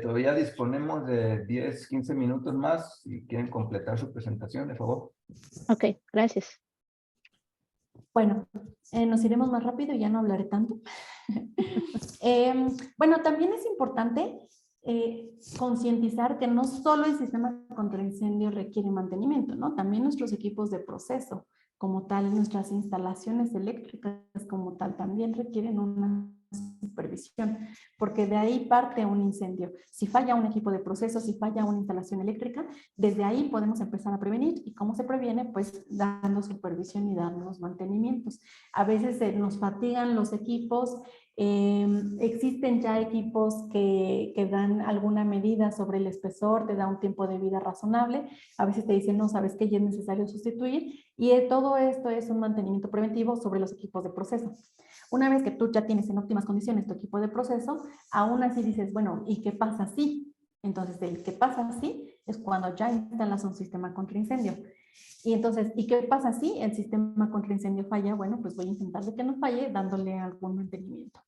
Todavía disponemos de 10, 15 minutos más. Si quieren completar su presentación, de favor. Ok, gracias. Bueno, nos iremos más rápido y ya no hablaré tanto. Bueno, también es importante concientizar que no solo el sistema contra incendio requiere mantenimiento, ¿no? También nuestros equipos de proceso, como tal, nuestras instalaciones eléctricas como tal, también requieren una supervisión, porque de ahí parte un incendio. Si falla un equipo de proceso, si falla una instalación eléctrica, desde ahí podemos empezar a prevenir. ¿Y cómo se previene? Pues dando supervisión y dando los mantenimientos. A veces nos fatigan los equipos. Existen ya equipos que dan alguna medida sobre el espesor, te da un tiempo de vida razonable. A veces te dicen, no, sabes que ya es necesario sustituir. Y todo esto es un mantenimiento preventivo sobre los equipos de proceso. Una vez que tú ya tienes en óptimas condiciones tu equipo de proceso, aún así dices, bueno, ¿y qué pasa si? Entonces, el que pasa así es cuando ya instalas un sistema contra incendio. Y entonces, ¿y qué pasa si el sistema contra incendio falla? Bueno, pues voy a intentar de que no falle dándole algún mantenimiento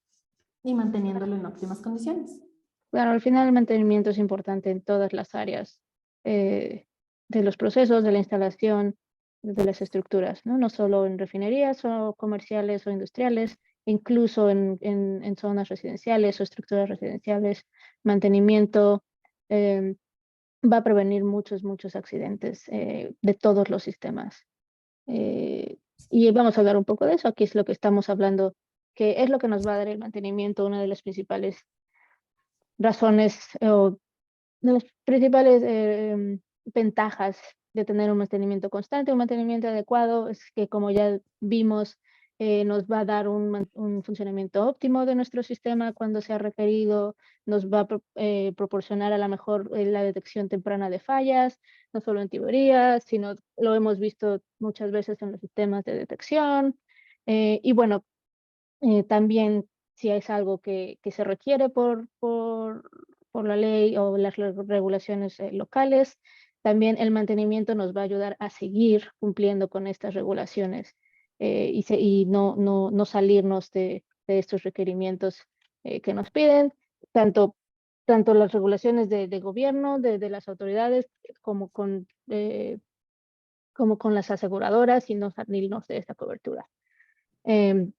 y manteniéndolo en óptimas condiciones. Claro, al final el mantenimiento es importante en todas las áreas de los procesos, de la instalación, de las estructuras, ¿no? No solo en refinerías o comerciales o industriales, incluso en zonas residenciales o estructuras residenciales, mantenimiento va a prevenir muchos accidentes de todos los sistemas. Y vamos a hablar un poco de eso. Aquí es lo que estamos hablando, que es lo que nos va a dar el mantenimiento, una de las principales razones o de las principales ventajas de tener un mantenimiento constante, un mantenimiento adecuado, es que como ya vimos, nos va a dar un funcionamiento óptimo de nuestro sistema cuando sea requerido, nos va a proporcionar a lo mejor la detección temprana de fallas, no solo en tuberías, sino lo hemos visto muchas veces en los sistemas de detección. Y bueno, también si es algo que se requiere por la ley o las regulaciones locales, también el mantenimiento nos va a ayudar a seguir cumpliendo con estas regulaciones y no salirnos de estos requerimientos que nos piden, tanto las regulaciones de gobierno, de las autoridades, como como con las aseguradoras y no salirnos de esta cobertura. Em,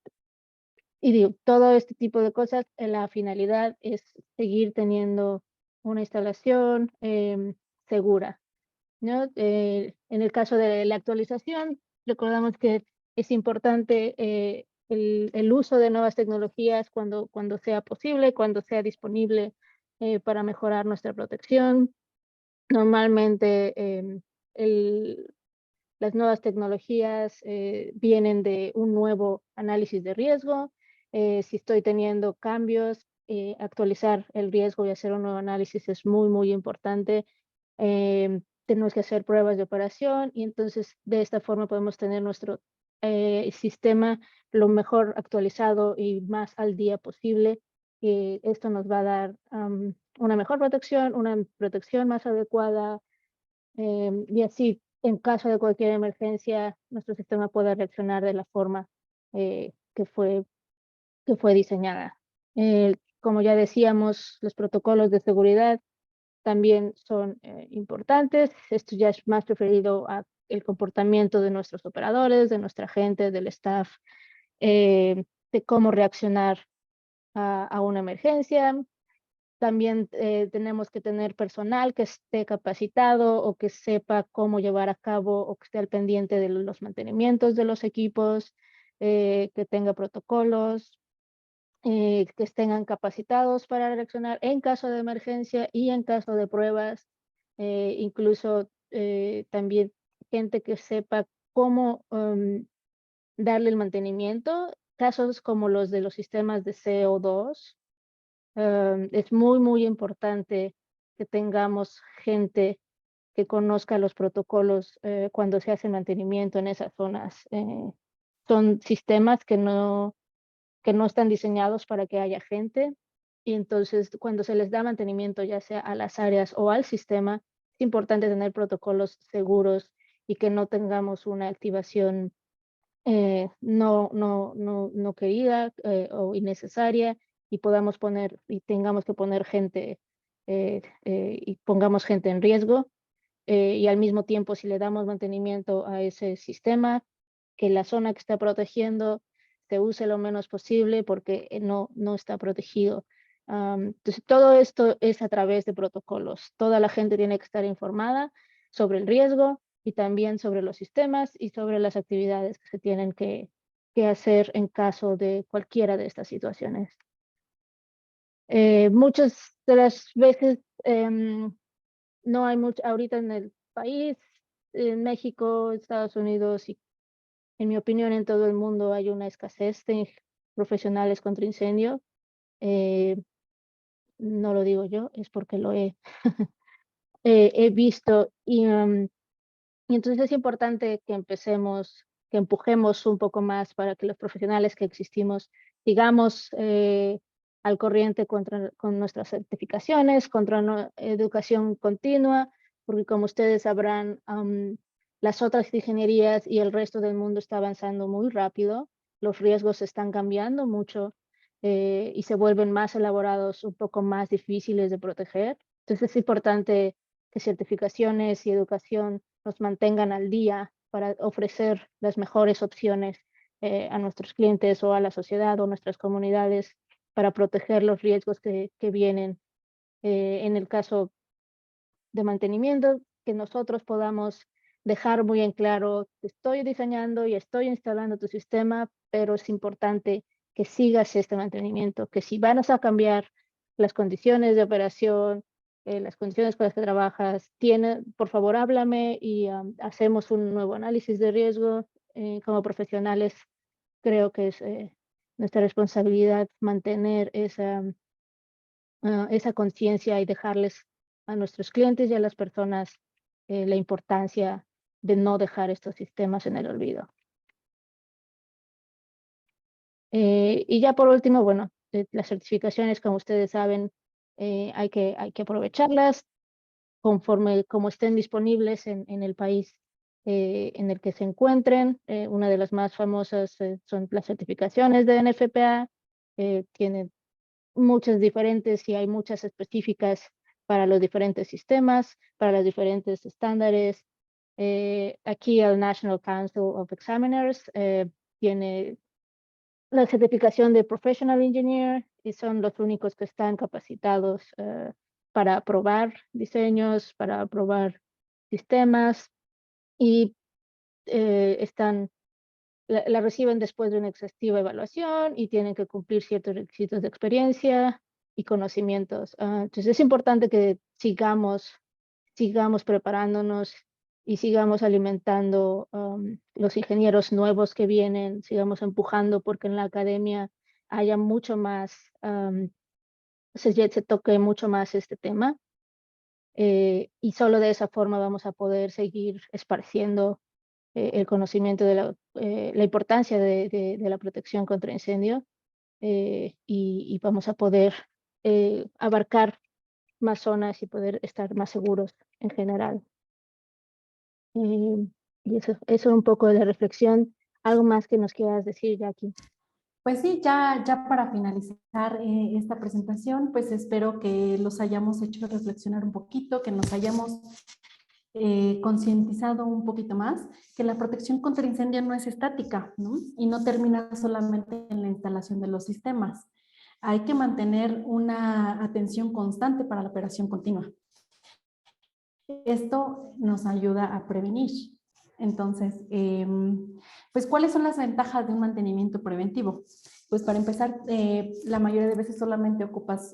y digo, todo este tipo de cosas, la finalidad es seguir teniendo una instalación segura, ¿no? En el caso de la actualización, recordamos que es importante el uso de nuevas tecnologías cuando sea posible, cuando sea disponible para mejorar nuestra protección. Normalmente las nuevas tecnologías vienen de un nuevo análisis de riesgo. Si estoy teniendo cambios, actualizar el riesgo y hacer un nuevo análisis es muy importante. Tenemos que hacer pruebas de operación y entonces de esta forma podemos tener nuestro sistema lo mejor actualizado y más al día posible. Esto nos va a dar una mejor protección, una protección más adecuada, y así, en caso de cualquier emergencia, nuestro sistema puede reaccionar de la forma que fue diseñada. Como ya decíamos, los protocolos de seguridad también son importantes. Esto ya es más referido a el comportamiento de nuestros operadores, de nuestra gente, del staff, de cómo reaccionar a una emergencia. También tenemos que tener personal que esté capacitado o que sepa cómo llevar a cabo o que esté al pendiente de los mantenimientos de los equipos, que tenga protocolos, que estén capacitados para reaccionar en caso de emergencia y en caso de pruebas. Incluso también gente que sepa cómo darle el mantenimiento. Casos como los de los sistemas de CO2. Es muy importante que tengamos gente que conozca los protocolos cuando se hace mantenimiento en esas zonas. Son sistemas que no están diseñados para que haya gente y entonces cuando se les da mantenimiento ya sea a las áreas o al sistema, es importante tener protocolos seguros y que no tengamos una activación no querida o innecesaria y podamos poner y tengamos que poner gente y pongamos gente en riesgo y al mismo tiempo si le damos mantenimiento a ese sistema, que la zona que está protegiendo se use lo menos posible porque no está protegido. Entonces todo esto es a través de protocolos. Toda la gente tiene que estar informada sobre el riesgo y también sobre los sistemas y sobre las actividades que se tienen que hacer en caso de cualquiera de estas situaciones. Muchas de las veces no hay mucho ahorita en el país, en México, Estados Unidos y en mi opinión en todo el mundo hay una escasez de profesionales contra incendio. Eh, no lo digo yo, es porque lo he visto y entonces es importante que que empujemos un poco más para que los profesionales que existimos sigamos al corriente con nuestras certificaciones, educación continua, porque como ustedes sabrán, las otras ingenierías y el resto del mundo está avanzando muy rápido, los riesgos están cambiando mucho y se vuelven más elaborados, un poco más difíciles de proteger. Entonces es importante que certificaciones y educación nos mantengan al día para ofrecer las mejores opciones a nuestros clientes o a la sociedad o nuestras comunidades para proteger los riesgos que vienen. En el caso de mantenimiento, que nosotros podamos dejar muy en claro, estoy diseñando y estoy instalando tu sistema, pero es importante que sigas este mantenimiento, que si van a cambiar las condiciones de operación, las condiciones con las que trabajas, por favor háblame y hacemos un nuevo análisis de riesgo. Como profesionales, creo que es nuestra responsabilidad mantener esa conciencia y dejarles a nuestros clientes y a las personas la importancia de no dejar estos sistemas en el olvido. Y ya por último, bueno, las certificaciones, como ustedes saben, hay que aprovecharlas conforme como estén disponibles en el país en el que se encuentren. Una de las más famosas son las certificaciones de NFPA. Tienen muchas diferentes y hay muchas específicas para los diferentes sistemas, para los diferentes estándares. Aquí el National Council of Examiners tiene la certificación de Professional Engineer y son los únicos que están capacitados para aprobar diseños, para aprobar sistemas y la reciben después de una exhaustiva evaluación y tienen que cumplir ciertos requisitos de experiencia y conocimientos. Entonces es importante que sigamos preparándonos y sigamos alimentando los ingenieros nuevos que vienen, sigamos empujando porque en la academia haya mucho más, se toque mucho más este tema. Y solo de esa forma vamos a poder seguir esparciendo el conocimiento de la importancia de la protección contra incendio y vamos a poder abarcar más zonas y poder estar más seguros en general. Y eso es un poco de la reflexión. ¿Algo más que nos quieras decir, Jackie? Pues sí, ya para finalizar esta presentación, pues espero que los hayamos hecho reflexionar un poquito, que nos hayamos concientizado un poquito más, que la protección contra incendio no es estática, ¿no? Y no termina solamente en la instalación de los sistemas. Hay que mantener una atención constante para la operación continua. Esto nos ayuda a prevenir. Entonces, pues, ¿cuáles son las ventajas de un mantenimiento preventivo? Pues para empezar, la mayoría de veces solamente ocupas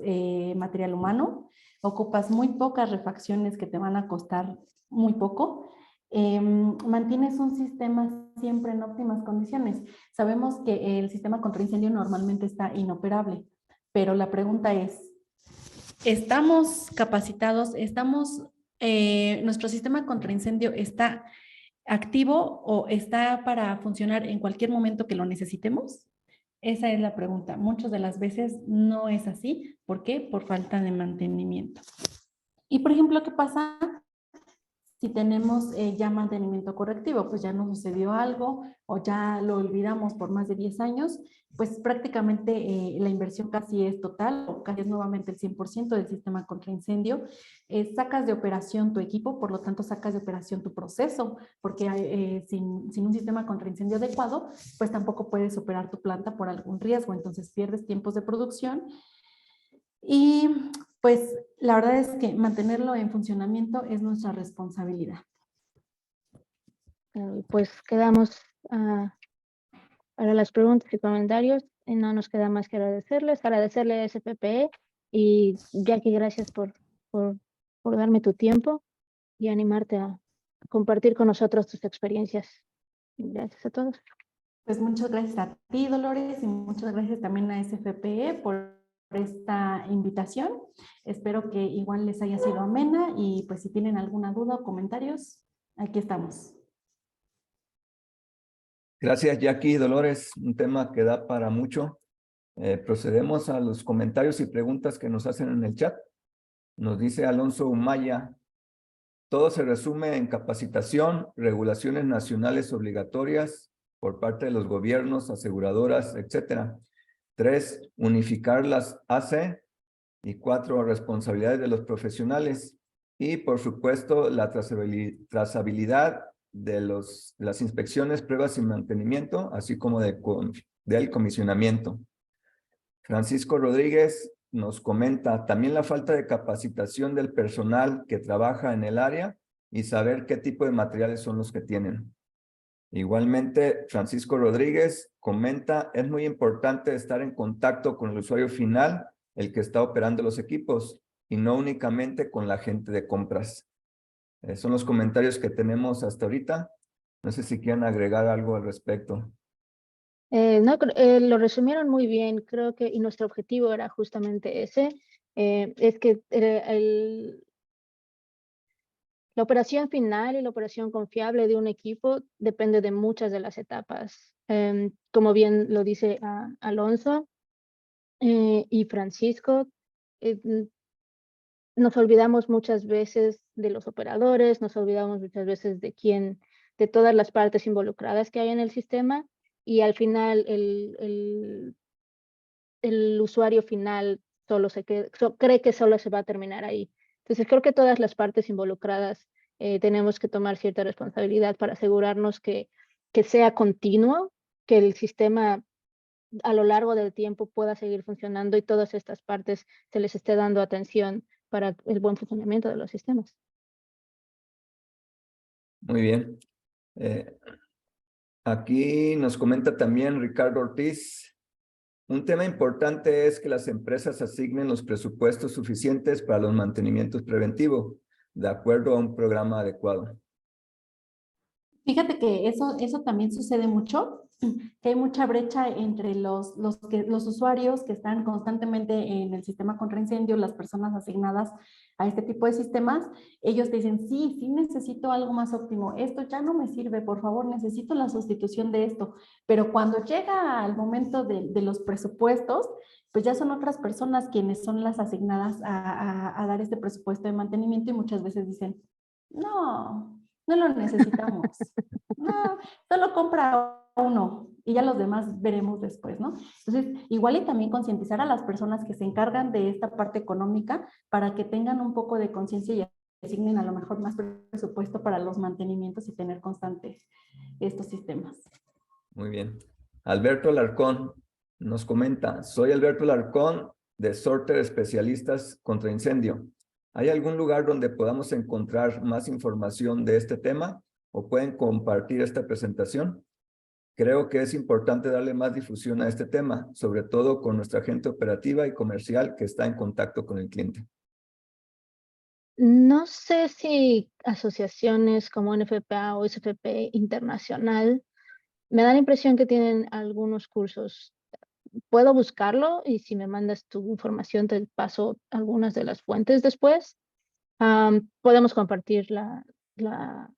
material humano, ocupas muy pocas refacciones que te van a costar muy poco, mantienes un sistema siempre en óptimas condiciones. Sabemos que el sistema contra incendio normalmente está inoperable, pero la pregunta es, ¿estamos capacitados? ¿Nuestro sistema contra incendio está activo o está para funcionar en cualquier momento que lo necesitemos? Esa es la pregunta. Muchas de las veces no es así. ¿Por qué? Por falta de mantenimiento. Y, por ejemplo, ¿qué pasa si tenemos ya mantenimiento correctivo? Pues ya nos sucedió algo o ya lo olvidamos por más de 10 años, pues prácticamente la inversión casi es total o casi es nuevamente el 100% del sistema contra incendio. Sacas de operación tu equipo, por lo tanto sacas de operación tu proceso, porque sin un sistema contra incendio adecuado, pues tampoco puedes operar tu planta por algún riesgo, entonces pierdes tiempos de producción. Y pues la verdad es que mantenerlo en funcionamiento es nuestra responsabilidad. Pues quedamos para las preguntas y comentarios. Y no nos queda más que agradecerles a SPPE y Jackie, gracias por darme tu tiempo y animarte a compartir con nosotros tus experiencias. Gracias a todos. Pues muchas gracias a ti, Dolores, y muchas gracias también a SFPE por esta invitación. Espero que igual les haya sido amena y pues si tienen alguna duda o comentarios, aquí estamos. Gracias, Jackie y Dolores. Un tema que da para mucho. Procedemos a los comentarios y preguntas que nos hacen en el chat. Nos dice Alonso Umaya, todo se resume en capacitación, regulaciones nacionales obligatorias por parte de los gobiernos, aseguradoras, etcétera. 3, unificar las AC. Y 4, responsabilidades de los profesionales. Y, por supuesto, la trazabilidad de las inspecciones, pruebas y mantenimiento, así como del comisionamiento. Francisco Rodríguez nos comenta también la falta de capacitación del personal que trabaja en el área y saber qué tipo de materiales son los que tienen. Igualmente, Francisco Rodríguez comenta, es muy importante estar en contacto con el usuario final, el que está operando los equipos, y no únicamente con la gente de compras. Son los comentarios que tenemos hasta ahorita. No sé si quieren agregar algo al respecto. No, lo resumieron muy bien, creo que, y nuestro objetivo era justamente ese, es que la operación final y la operación confiable de un equipo depende de muchas de las etapas. Como bien lo dice Alonso y Francisco, nos olvidamos muchas veces de los operadores, nos olvidamos muchas veces de todas las partes involucradas que hay en el sistema, y al final el usuario final cree que solo se va a terminar ahí. Entonces creo que todas las partes involucradas tenemos que tomar cierta responsabilidad para asegurarnos que sea continuo, que el sistema a lo largo del tiempo pueda seguir funcionando y todas estas partes se les esté dando atención para el buen funcionamiento de los sistemas. Muy bien. Aquí nos comenta también Ricardo Ortiz. Un tema importante es que las empresas asignen los presupuestos suficientes para los mantenimientos preventivos, de acuerdo a un programa adecuado. Fíjate que eso también sucede mucho, que hay mucha brecha entre los usuarios que están constantemente en el sistema contra incendio, las personas asignadas a este tipo de sistemas. Ellos te dicen, sí necesito algo más óptimo, esto ya no me sirve, por favor, necesito la sustitución de esto. Pero cuando llega al momento de los presupuestos, pues ya son otras personas quienes son las asignadas a dar este presupuesto de mantenimiento, y muchas veces dicen, no lo necesitamos. No, solo compra uno y ya los demás veremos después, ¿no? Entonces, igual y también concientizar a las personas que se encargan de esta parte económica para que tengan un poco de conciencia y asignen a lo mejor más presupuesto para los mantenimientos y tener constantes estos sistemas. Muy bien. Alberto Alarcón nos comenta, soy Alberto Alarcón de Sorter Especialistas contra Incendio. ¿Hay algún lugar donde podamos encontrar más información de este tema o pueden compartir esta presentación? Creo que es importante darle más difusión a este tema, sobre todo con nuestra gente operativa y comercial que está en contacto con el cliente. No sé si asociaciones como NFPA o SFP Internacional, me da la impresión que tienen algunos cursos. Puedo buscarlo y si me mandas tu información te paso algunas de las fuentes después. Podemos compartir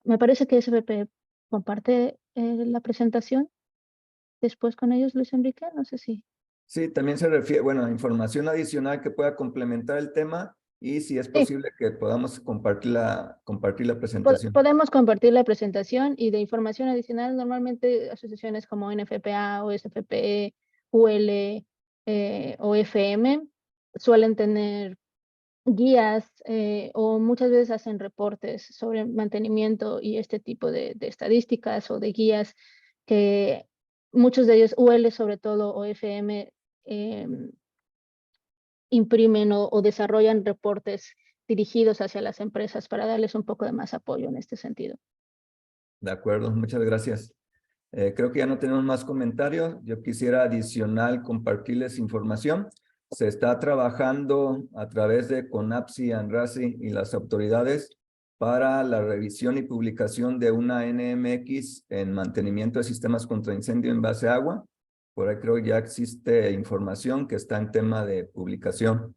me parece que SFP comparte la presentación después con ellos, Luis Enrique, no sé si. Sí, también se refiere, bueno, a información adicional que pueda complementar el tema y si es Sí, posible que podamos compartir la presentación. podemos compartir la presentación, y de información adicional, normalmente asociaciones como NFPA o SFPE, UL o FM suelen tener guías o muchas veces hacen reportes sobre mantenimiento y este tipo de estadísticas o de guías que muchos de ellos, UL sobre todo o FM, imprimen o desarrollan reportes dirigidos hacia las empresas para darles un poco de más apoyo en este sentido. De acuerdo, muchas gracias. Creo que ya no tenemos más comentarios. Yo quisiera adicional compartirles información. Se está trabajando a través de CONAPSI, ANRASI y las autoridades para la revisión y publicación de una NMX en mantenimiento de sistemas contra incendio en base a agua. Por ahí creo que ya existe información que está en tema de publicación.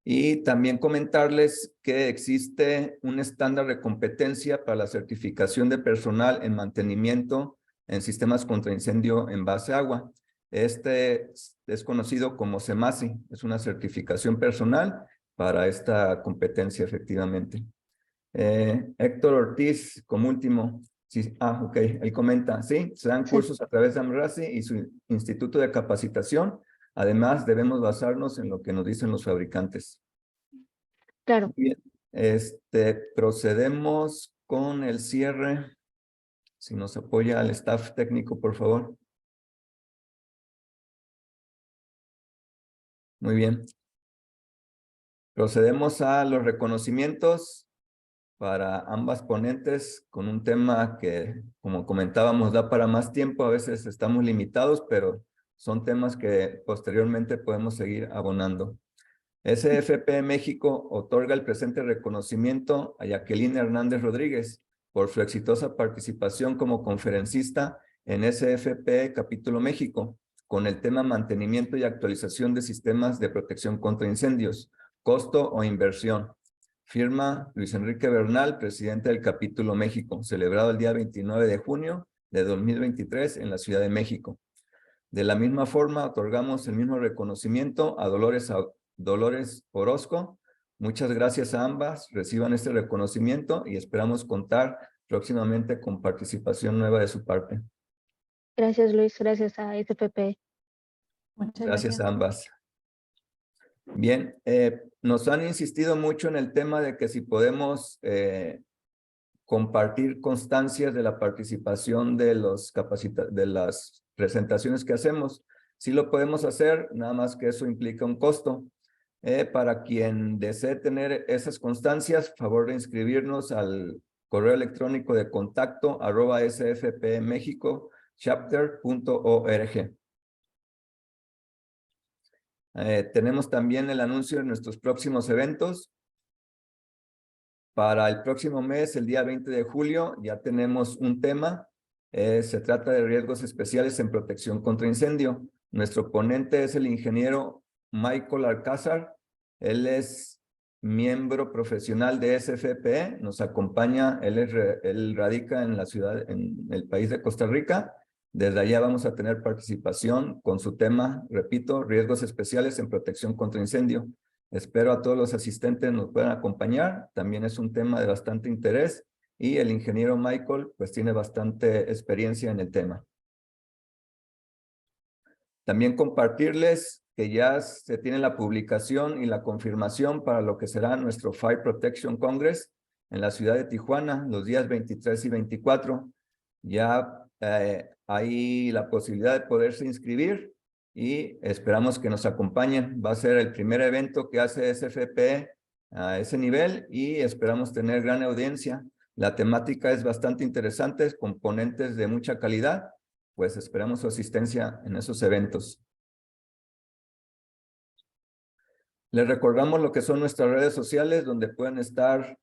Y también comentarles que existe un estándar de competencia para la certificación de personal en mantenimiento en sistemas contra incendio en base a agua. Este es conocido como CEMASI, es una certificación personal para esta competencia efectivamente. Héctor Ortiz, como último. Sí, ok, él comenta, sí, se dan cursos a través de AMRASI y su instituto de capacitación. Además, debemos basarnos en lo que nos dicen los fabricantes. Claro. Bien, procedemos con el cierre. Si nos apoya al staff técnico, por favor. Muy bien. Procedemos a los reconocimientos para ambas ponentes con un tema que, como comentábamos, da para más tiempo. A veces estamos limitados, pero son temas que posteriormente podemos seguir abonando. SFP México otorga el presente reconocimiento a Jacqueline Hernández Rodríguez por su exitosa participación como conferencista en SFP Capítulo México con el tema mantenimiento y actualización de sistemas de protección contra incendios, costo o inversión. Firma Luis Enrique Bernal, presidente del Capítulo México, celebrado el día 29 de junio de 2023 en la Ciudad de México. De la misma forma, otorgamos el mismo reconocimiento a Dolores Orozco. Muchas gracias a ambas. Reciban este reconocimiento y esperamos contar próximamente con participación nueva de su parte. Gracias, Luis. Gracias a SFP. Muchas Gracias a ambas. Bien, nos han insistido mucho en el tema de que si podemos compartir constancias de la participación de las presentaciones que hacemos. Sí lo podemos hacer, nada más que eso implica un costo. Para quien desee tener esas constancias, favor de inscribirnos al correo electrónico de contacto @sfpmexicochapter.org. Tenemos también el anuncio de nuestros próximos eventos. Para el próximo mes, el día 20 de julio, ya tenemos un tema. Se trata de riesgos especiales en protección contra incendio. Nuestro ponente es el ingeniero Michael Alcázar. Él es miembro profesional de SFPE. Nos acompaña, él radica en la ciudad, en el país de Costa Rica. Desde allá vamos a tener participación con su tema, repito, riesgos especiales en protección contra incendio. Espero a todos los asistentes nos puedan acompañar. También es un tema de bastante interés y el ingeniero Michael pues tiene bastante experiencia en el tema. También compartirles que ya se tiene la publicación y la confirmación para lo que será nuestro Fire Protection Congress en la ciudad de Tijuana los días 23 y 24. Ya hay la posibilidad de poderse inscribir y esperamos que nos acompañen. Va a ser el primer evento que hace SFP a ese nivel y esperamos tener gran audiencia. La temática es bastante interesante, componentes de mucha calidad, pues esperamos su asistencia en esos eventos. Les recordamos lo que son nuestras redes sociales, donde pueden estar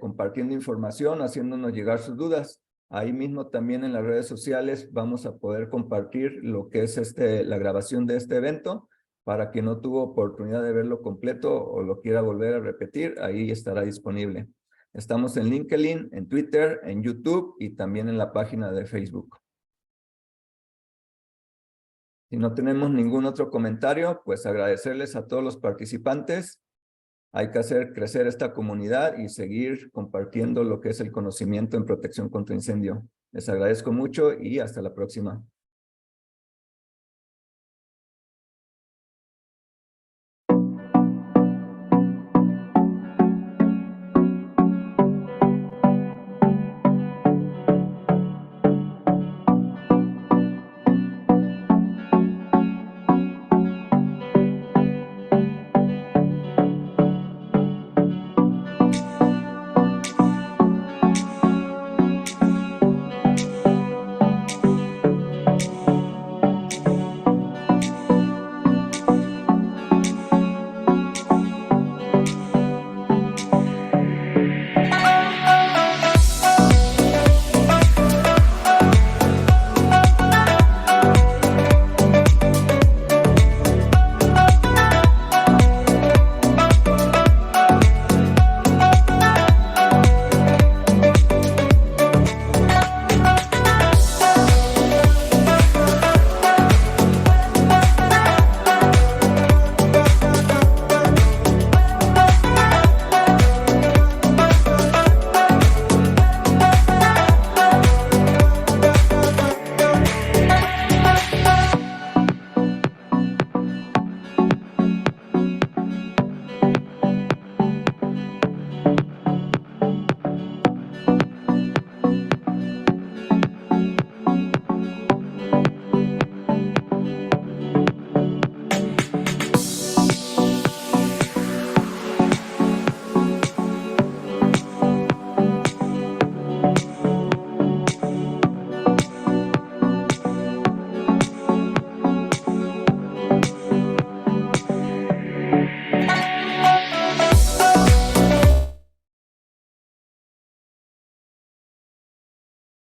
compartiendo información, haciéndonos llegar sus dudas. Ahí mismo también en las redes sociales vamos a poder compartir lo que es la grabación de este evento. Para quien no tuvo oportunidad de verlo completo o lo quiera volver a repetir, ahí estará disponible. Estamos en LinkedIn, en Twitter, en YouTube y también en la página de Facebook. Si no tenemos ningún otro comentario, pues agradecerles a todos los participantes. Hay que hacer crecer esta comunidad y seguir compartiendo lo que es el conocimiento en protección contra incendio. Les agradezco mucho y hasta la próxima.